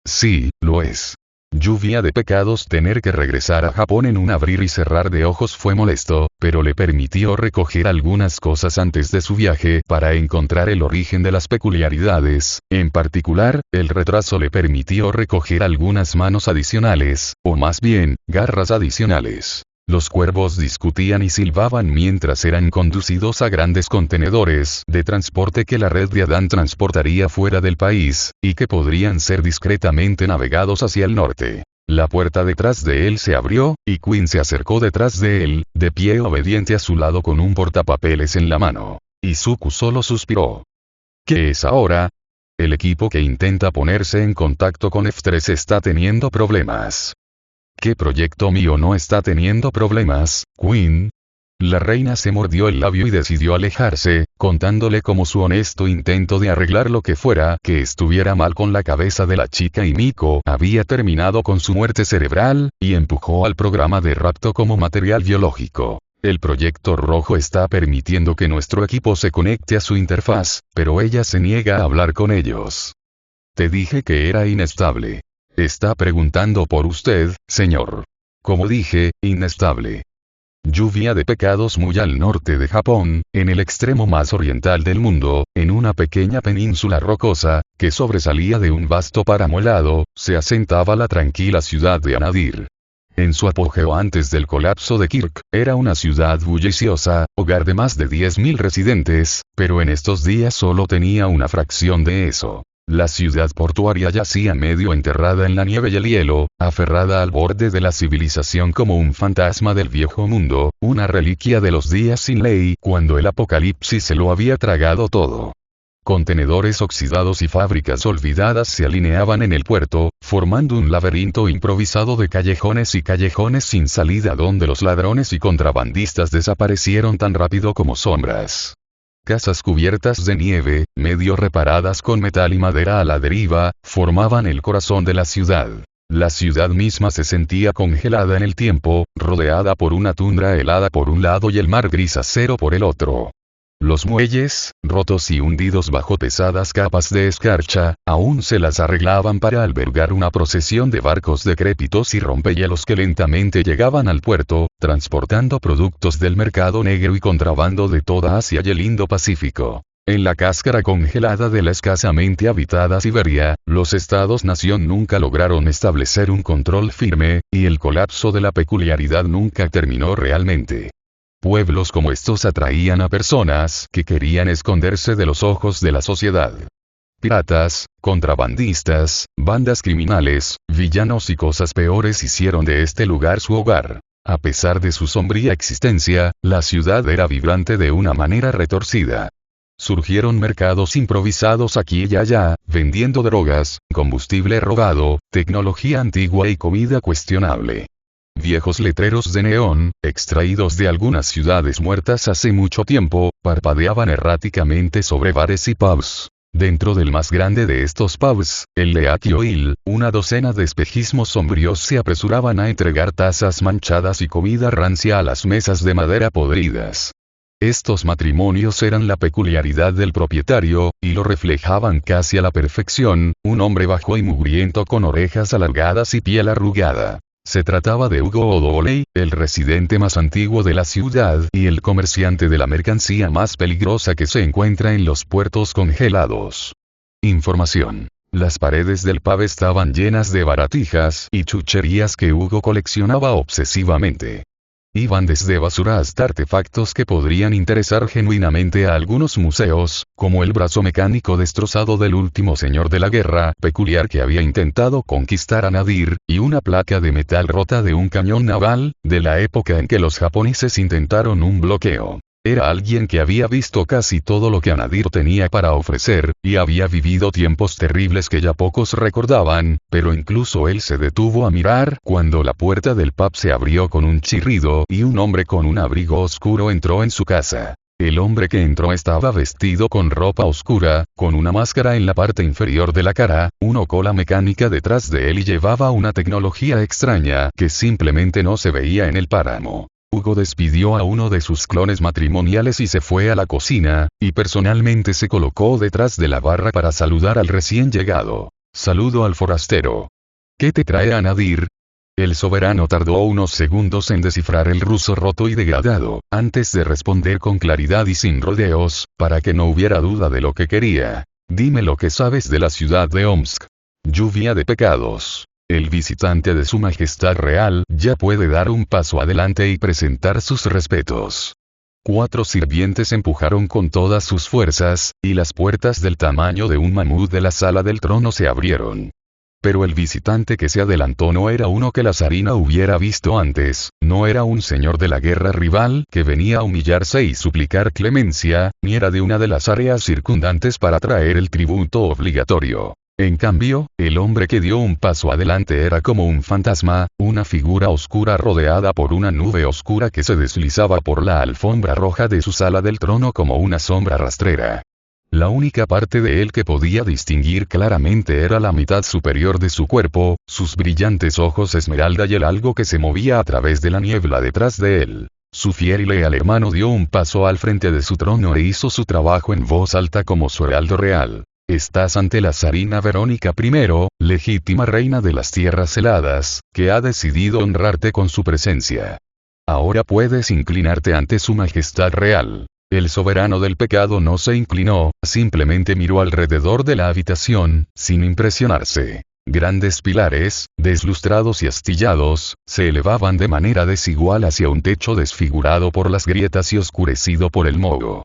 Sí, lo es. Lluvia de pecados. Tener que regresar a Japón en un abrir y cerrar de ojos fue molesto, pero le permitió recoger algunas cosas antes de su viaje para encontrar el origen de las peculiaridades. En particular, el retraso le permitió recoger algunas manos adicionales, o más bien, garras adicionales. Los cuervos discutían y silbaban mientras eran conducidos a grandes contenedores de transporte que la red de Adán transportaría fuera del país, y que podrían ser discretamente navegados hacia el norte. La puerta detrás de él se abrió, y Quinn se acercó detrás de él, de pie obediente a su lado con un portapapeles en la mano. Izuku solo suspiró. ¿Qué es ahora? El equipo que intenta ponerse en contacto con F3 está teniendo problemas. ¿Qué proyecto mío no está teniendo problemas, Quinn? La reina se mordió el labio y decidió alejarse, contándole como su honesto intento de arreglar lo que fuera que estuviera mal con la cabeza de la chica y Miko había terminado con su muerte cerebral, y empujó al programa de rapto como material biológico. El proyecto rojo está permitiendo que nuestro equipo se conecte a su interfaz, pero ella se niega a hablar con ellos. Te dije que era inestable. Está preguntando por usted, señor. Como dije, inestable. Lluvia de pecados. Muy al norte de Japón, en el extremo más oriental del mundo, en una pequeña península rocosa, que sobresalía de un vasto páramo helado, se asentaba la tranquila ciudad de Anadir. En su apogeo antes del colapso de Kirk, era una ciudad bulliciosa, hogar de más de 10.000 residentes, pero en estos días solo tenía una fracción de eso. La ciudad portuaria yacía medio enterrada en la nieve y el hielo, aferrada al borde de la civilización como un fantasma del viejo mundo, una reliquia de los días sin ley cuando el apocalipsis se lo había tragado todo. Contenedores oxidados y fábricas olvidadas se alineaban en el puerto, formando un laberinto improvisado de callejones y callejones sin salida donde los ladrones y contrabandistas desaparecieron tan rápido como sombras. Casas cubiertas de nieve, medio reparadas con metal y madera a la deriva, formaban el corazón de la ciudad. La ciudad misma se sentía congelada en el tiempo, rodeada por una tundra helada por un lado y el mar gris acero por el otro. Los muelles, rotos y hundidos bajo pesadas capas de escarcha, aún se las arreglaban para albergar una procesión de barcos decrépitos y rompehielos que lentamente llegaban al puerto, transportando productos del mercado negro y contrabando de toda Asia y el Indo-Pacífico. En la cáscara congelada de la escasamente habitada Siberia, los estados-nación nunca lograron establecer un control firme, y el colapso de la peculiaridad nunca terminó realmente. Pueblos como estos atraían a personas que querían esconderse de los ojos de la sociedad. Piratas, contrabandistas, bandas criminales, villanos y cosas peores hicieron de este lugar su hogar. A pesar de su sombría existencia, la ciudad era vibrante de una manera retorcida. Surgieron mercados improvisados aquí y allá, vendiendo drogas, combustible robado, tecnología antigua y comida cuestionable. Viejos letreros de neón, extraídos de algunas ciudades muertas hace mucho tiempo, parpadeaban erráticamente sobre bares y pubs. Dentro del más grande de estos pubs, el Leakio Hill, una docena de espejismos sombríos se apresuraban a entregar tazas manchadas y comida rancia a las mesas de madera podridas. Estos matrimonios eran la peculiaridad del propietario, y lo reflejaban casi a la perfección, un hombre bajo y mugriento con orejas alargadas y piel arrugada. Se trataba de Hugo O'Dowley, el residente más antiguo de la ciudad y el comerciante de la mercancía más peligrosa que se encuentra en los puertos congelados. Información. Las paredes del pub estaban llenas de baratijas y chucherías que Hugo coleccionaba obsesivamente. Iban desde basura hasta artefactos que podrían interesar genuinamente a algunos museos, como el brazo mecánico destrozado del último señor de la guerra peculiar que había intentado conquistar a Nadir, y una placa de metal rota de un cañón naval, de la época en que los japoneses intentaron un bloqueo. Era alguien que había visto casi todo lo que Nadir tenía para ofrecer, y había vivido tiempos terribles que ya pocos recordaban, pero incluso él se detuvo a mirar cuando la puerta del pub se abrió con un chirrido y un hombre con un abrigo oscuro entró en su casa. El hombre que entró estaba vestido con ropa oscura, con una máscara en la parte inferior de la cara, una cola mecánica detrás de él y llevaba una tecnología extraña que simplemente no se veía en el páramo. Hugo despidió a uno de sus clones matrimoniales y se fue a la cocina, y personalmente se colocó detrás de la barra para saludar al recién llegado. Saludo al forastero. ¿Qué te trae a Nadir? El soberano tardó unos segundos en descifrar el ruso roto y degradado, antes de responder con claridad y sin rodeos, para que no hubiera duda de lo que quería. Dime lo que sabes de la ciudad de Omsk. Lluvia de pecados. El visitante de su majestad real ya puede dar un paso adelante y presentar sus respetos. 4 sirvientes empujaron con todas sus fuerzas, y las puertas del tamaño de un mamut de la sala del trono se abrieron. Pero el visitante que se adelantó no era uno que la zarina hubiera visto antes, no era un señor de la guerra rival que venía a humillarse y suplicar clemencia, ni era de una de las áreas circundantes para traer el tributo obligatorio. En cambio, el hombre que dio un paso adelante era como un fantasma, una figura oscura rodeada por una nube oscura que se deslizaba por la alfombra roja de su sala del trono como una sombra rastrera. La única parte de él que podía distinguir claramente era la mitad superior de su cuerpo, sus brillantes ojos esmeralda y el algo que se movía a través de la niebla detrás de él. Su fiel y leal hermano dio un paso al frente de su trono e hizo su trabajo en voz alta como su heraldo real. Estás ante la zarina Verónica I, legítima reina de las tierras heladas, que ha decidido honrarte con su presencia. Ahora puedes inclinarte ante su majestad real. El soberano del pecado no se inclinó, simplemente miró alrededor de la habitación, sin impresionarse. Grandes pilares, deslustrados y astillados, se elevaban de manera desigual hacia un techo desfigurado por las grietas y oscurecido por el moho.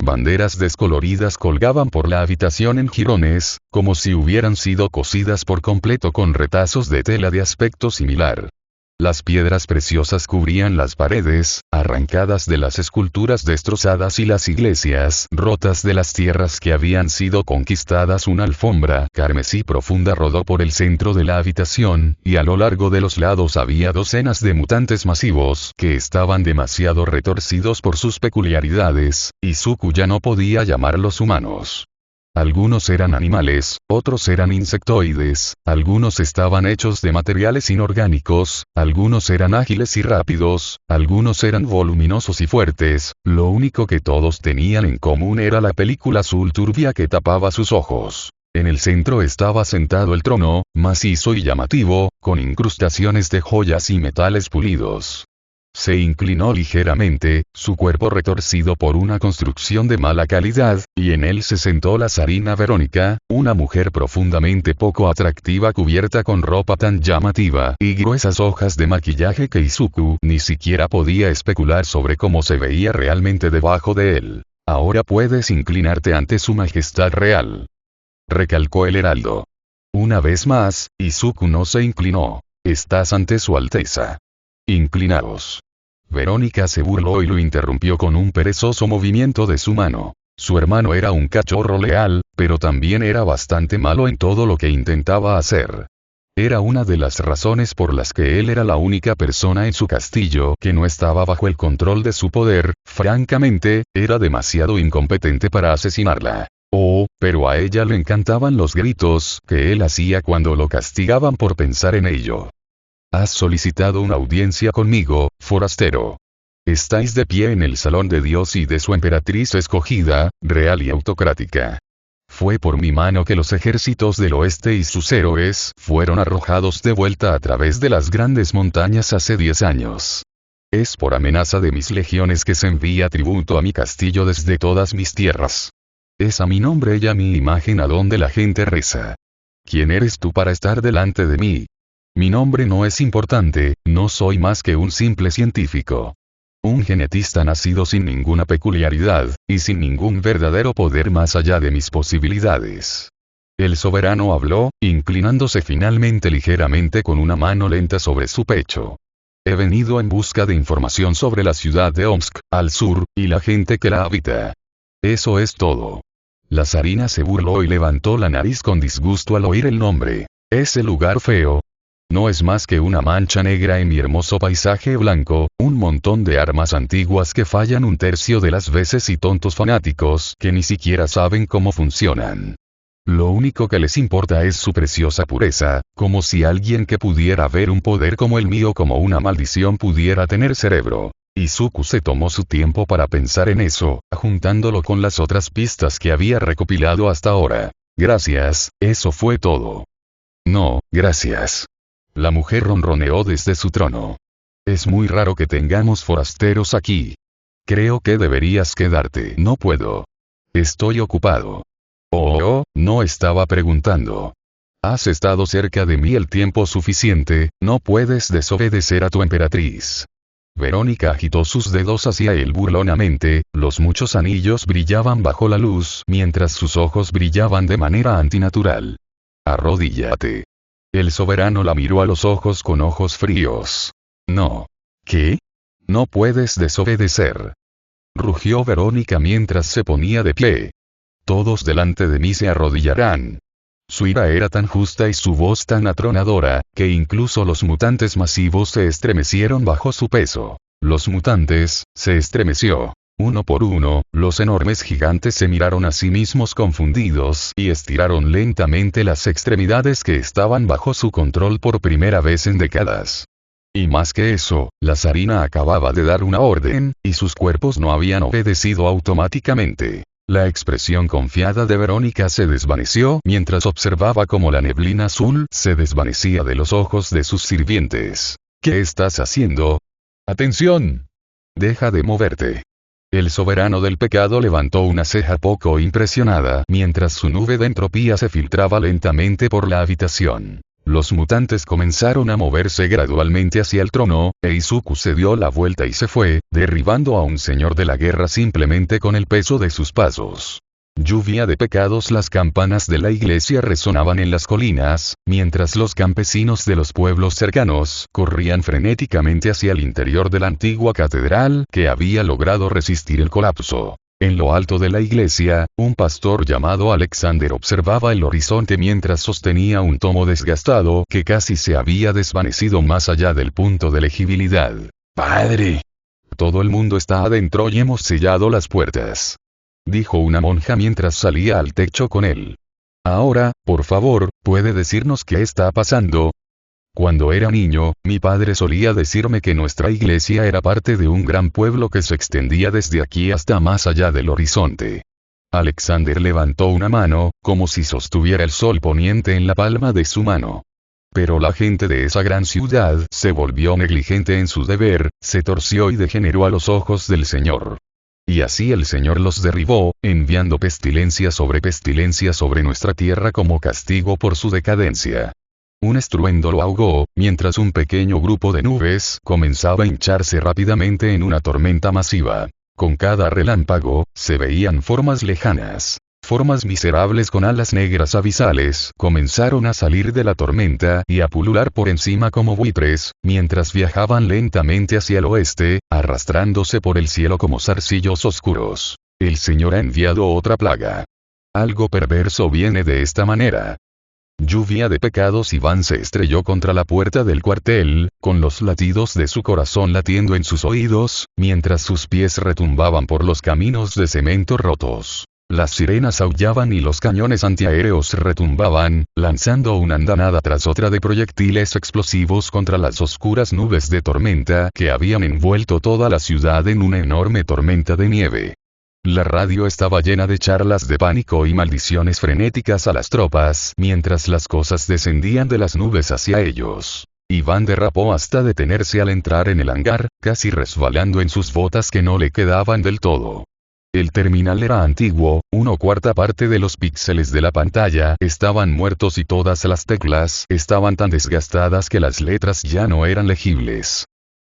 Banderas descoloridas colgaban por la habitación en jirones, como si hubieran sido cosidas por completo con retazos de tela de aspecto similar. Las piedras preciosas cubrían las paredes, arrancadas de las esculturas destrozadas y las iglesias rotas de las tierras que habían sido conquistadas. Una alfombra carmesí profunda rodó por el centro de la habitación, y a lo largo de los lados había docenas de mutantes masivos que estaban demasiado retorcidos por sus peculiaridades, y Zuko ya no podía llamarlos humanos. Algunos eran animales, otros eran insectoides, algunos estaban hechos de materiales inorgánicos, algunos eran ágiles y rápidos, algunos eran voluminosos y fuertes, lo único que todos tenían en común era la película azul turbia que tapaba sus ojos. En el centro estaba sentado el trono, macizo y llamativo, con incrustaciones de joyas y metales pulidos. Se inclinó ligeramente, su cuerpo retorcido por una construcción de mala calidad, y en él se sentó la zarina Verónica, una mujer profundamente poco atractiva cubierta con ropa tan llamativa y gruesas hojas de maquillaje que Izuku ni siquiera podía especular sobre cómo se veía realmente debajo de él. Ahora puedes inclinarte ante su majestad real. Recalcó el heraldo. Una vez más, Izuku no se inclinó. Estás ante su alteza. Inclinaos. Verónica se burló y lo interrumpió con un perezoso movimiento de su mano. Su hermano era un cachorro leal, pero también era bastante malo en todo lo que intentaba hacer. Era una de las razones por las que él era la única persona en su castillo que no estaba bajo el control de su poder. Francamente, era demasiado incompetente para asesinarla. Oh, pero a ella le encantaban los gritos que él hacía cuando lo castigaban por pensar en ello. Has solicitado una audiencia conmigo, forastero. Estáis de pie en el salón de Dios y de su emperatriz escogida, real y autocrática. Fue por mi mano que los ejércitos del oeste y sus héroes fueron arrojados de vuelta a través de las grandes montañas hace 10 años. Es por amenaza de mis legiones que se envía tributo a mi castillo desde todas mis tierras. Es a mi nombre y a mi imagen a donde la gente reza. ¿Quién eres tú para estar delante de mí? Mi nombre no es importante, no soy más que un simple científico. Un genetista nacido sin ninguna peculiaridad, y sin ningún verdadero poder más allá de mis posibilidades. El soberano habló, inclinándose finalmente ligeramente con una mano lenta sobre su pecho. He venido en busca de información sobre la ciudad de Omsk, al sur, y la gente que la habita. Eso es todo. La zarina se burló y levantó la nariz con disgusto al oír el nombre. Ese lugar feo. No es más que una mancha negra en mi hermoso paisaje blanco, un montón de armas antiguas que fallan un tercio de las veces y tontos fanáticos que ni siquiera saben cómo funcionan. Lo único que les importa es su preciosa pureza, como si alguien que pudiera ver un poder como el mío como una maldición pudiera tener cerebro. Izuku se tomó su tiempo para pensar en eso, juntándolo con las otras pistas que había recopilado hasta ahora. Gracias, eso fue todo. No, gracias. La mujer ronroneó desde su trono. Es muy raro que tengamos forasteros aquí. Creo que deberías quedarte. No puedo. Estoy ocupado. Oh, no estaba preguntando. Has estado cerca de mí el tiempo suficiente, no puedes desobedecer a tu emperatriz. Verónica agitó sus dedos hacia él burlonamente, los muchos anillos brillaban bajo la luz mientras sus ojos brillaban de manera antinatural. Arrodíllate. El soberano la miró a los ojos con ojos fríos. No. ¿Qué? No puedes desobedecer. Rugió Verónica mientras se ponía de pie. Todos delante de mí se arrodillarán. Su ira era tan justa y su voz tan atronadora, que incluso los mutantes masivos se estremecieron bajo su peso. Los mutantes, se estremeció. Uno por uno, los enormes gigantes se miraron a sí mismos confundidos y estiraron lentamente las extremidades que estaban bajo su control por primera vez en décadas. Y más que eso, la zarina acababa de dar una orden, y sus cuerpos no habían obedecido automáticamente. La expresión confiada de Verónica se desvaneció mientras observaba cómo la neblina azul se desvanecía de los ojos de sus sirvientes. ¿Qué estás haciendo? ¡Atención! Deja de moverte. El soberano del pecado levantó una ceja poco impresionada mientras su nube de entropía se filtraba lentamente por la habitación. Los mutantes comenzaron a moverse gradualmente hacia el trono, e Izuku se dio la vuelta y se fue, derribando a un señor de la guerra simplemente con el peso de sus pasos. Lluvia de pecados. Las campanas de la iglesia resonaban en las colinas, mientras los campesinos de los pueblos cercanos corrían frenéticamente hacia el interior de la antigua catedral que había logrado resistir el colapso. En lo alto de la iglesia, un pastor llamado Alexander observaba el horizonte mientras sostenía un tomo desgastado que casi se había desvanecido más allá del punto de legibilidad. ¡Padre! Todo el mundo está adentro y hemos sellado las puertas, dijo una monja mientras salía al techo con él. Ahora, por favor, ¿puede decirnos qué está pasando? Cuando era niño, mi padre solía decirme que nuestra iglesia era parte de un gran pueblo que se extendía desde aquí hasta más allá del horizonte. Alexander levantó una mano, como si sostuviera el sol poniente en la palma de su mano. Pero la gente de esa gran ciudad se volvió negligente en su deber, se torció y degeneró a los ojos del Señor. Y así el Señor los derribó, enviando pestilencia sobre nuestra tierra como castigo por su decadencia. Un estruendo lo ahogó, mientras un pequeño grupo de nubes comenzaba a hincharse rápidamente en una tormenta masiva. Con cada relámpago, se veían formas lejanas. Formas miserables con alas negras abisales comenzaron a salir de la tormenta y a pulular por encima como buitres, mientras viajaban lentamente hacia el oeste, arrastrándose por el cielo como zarcillos oscuros. El Señor ha enviado otra plaga. Algo perverso viene de esta manera. Lluvia de pecados. Iván se estrelló contra la puerta del cuartel, con los latidos de su corazón latiendo en sus oídos, mientras sus pies retumbaban por los caminos de cemento rotos. Las sirenas aullaban y los cañones antiaéreos retumbaban, lanzando una andanada tras otra de proyectiles explosivos contra las oscuras nubes de tormenta que habían envuelto toda la ciudad en una enorme tormenta de nieve. La radio estaba llena de charlas de pánico y maldiciones frenéticas a las tropas mientras las cosas descendían de las nubes hacia ellos. Iván derrapó hasta detenerse al entrar en el hangar, casi resbalando en sus botas que no le quedaban del todo. El terminal era antiguo, una cuarta parte de los píxeles de la pantalla estaban muertos y todas las teclas estaban tan desgastadas que las letras ya no eran legibles.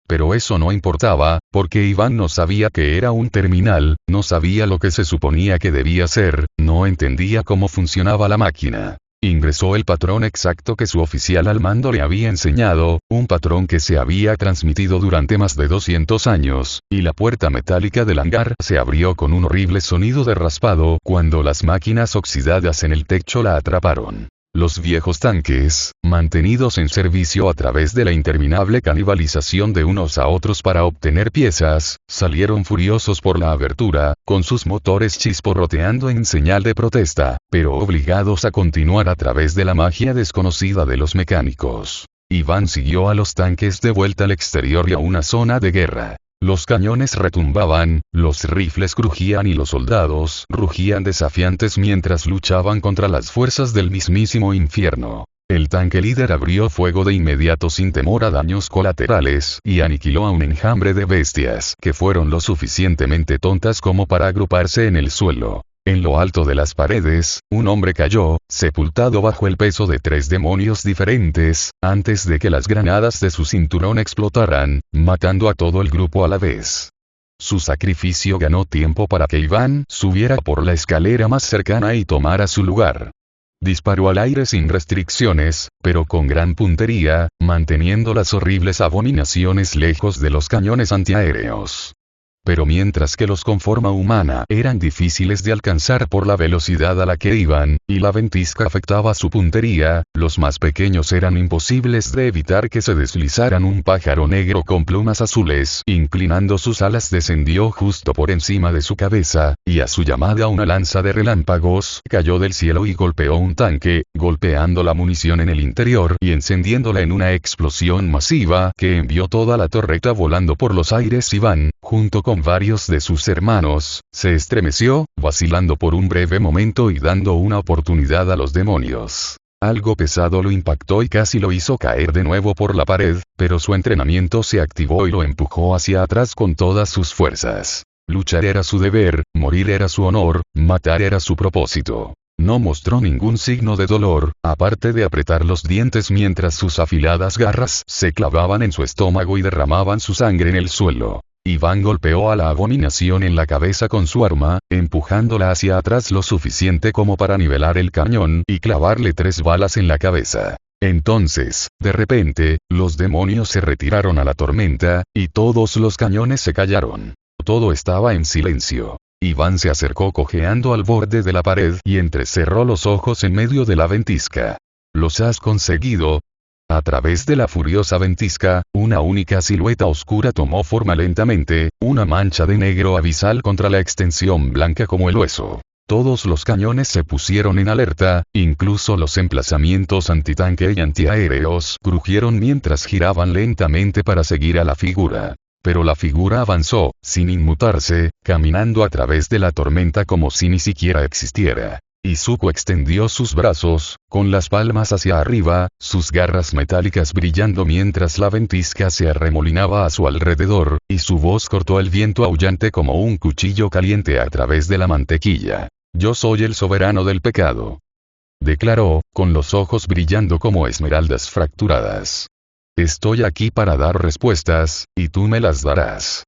Pero eso no importaba, porque Iván no sabía que era un terminal, no sabía lo que se suponía que debía ser, no entendía cómo funcionaba la máquina. Ingresó el patrón exacto que su oficial al mando le había enseñado, un patrón que se había transmitido durante más de 200 años, y la puerta metálica del hangar se abrió con un horrible sonido de raspado cuando las máquinas oxidadas en el techo la atraparon. Los viejos tanques, mantenidos en servicio a través de la interminable canibalización de unos a otros para obtener piezas, salieron furiosos por la abertura, con sus motores chisporroteando en señal de protesta, pero obligados a continuar a través de la magia desconocida de los mecánicos. Iván siguió a los tanques de vuelta al exterior y a una zona de guerra. Los cañones retumbaban, los rifles crujían y los soldados rugían desafiantes mientras luchaban contra las fuerzas del mismísimo infierno. El tanque líder abrió fuego de inmediato sin temor a daños colaterales y aniquiló a un enjambre de bestias que fueron lo suficientemente tontas como para agruparse en el suelo. En lo alto de las paredes, un hombre cayó, sepultado bajo el peso de 3 demonios diferentes, antes de que las granadas de su cinturón explotaran, matando a todo el grupo a la vez. Su sacrificio ganó tiempo para que Iván subiera por la escalera más cercana y tomara su lugar. Disparó al aire sin restricciones, pero con gran puntería, manteniendo las horribles abominaciones lejos de los cañones antiaéreos. Pero mientras que los con forma humana eran difíciles de alcanzar por la velocidad a la que iban, y la ventisca afectaba su puntería, los más pequeños eran imposibles de evitar que se deslizaran. Un pájaro negro con plumas azules, inclinando sus alas, descendió justo por encima de su cabeza, y a su llamada una lanza de relámpagos cayó del cielo y golpeó un tanque, golpeando la munición en el interior y encendiéndola en una explosión masiva que envió toda la torreta volando por los aires. Iván, junto con varios de sus hermanos, se estremeció, vacilando por un breve momento y dando una oportunidad a los demonios. Algo pesado lo impactó y casi lo hizo caer de nuevo por la pared, pero su entrenamiento se activó y lo empujó hacia atrás con todas sus fuerzas. Luchar era su deber, morir era su honor, matar era su propósito. No mostró ningún signo de dolor, aparte de apretar los dientes mientras sus afiladas garras se clavaban en su estómago y derramaban su sangre en el suelo. Iván golpeó a la abominación en la cabeza con su arma, empujándola hacia atrás lo suficiente como para nivelar el cañón y clavarle 3 balas en la cabeza. Entonces, de repente, los demonios se retiraron a la tormenta, y todos los cañones se callaron. Todo estaba en silencio. Iván se acercó cojeando al borde de la pared y entrecerró los ojos en medio de la ventisca. ¿Los has conseguido? A través de la furiosa ventisca, una única silueta oscura tomó forma lentamente, una mancha de negro abisal contra la extensión blanca como el hueso. Todos los cañones se pusieron en alerta, incluso los emplazamientos antitanque y antiaéreos crujieron mientras giraban lentamente para seguir a la figura. Pero la figura avanzó, sin inmutarse, caminando a través de la tormenta como si ni siquiera existiera. Izuku extendió sus brazos, con las palmas hacia arriba, sus garras metálicas brillando mientras la ventisca se arremolinaba a su alrededor, y su voz cortó el viento aullante como un cuchillo caliente a través de la mantequilla. «Yo soy el soberano del pecado», declaró, con los ojos brillando como esmeraldas fracturadas. «Estoy aquí para dar respuestas, y tú me las darás».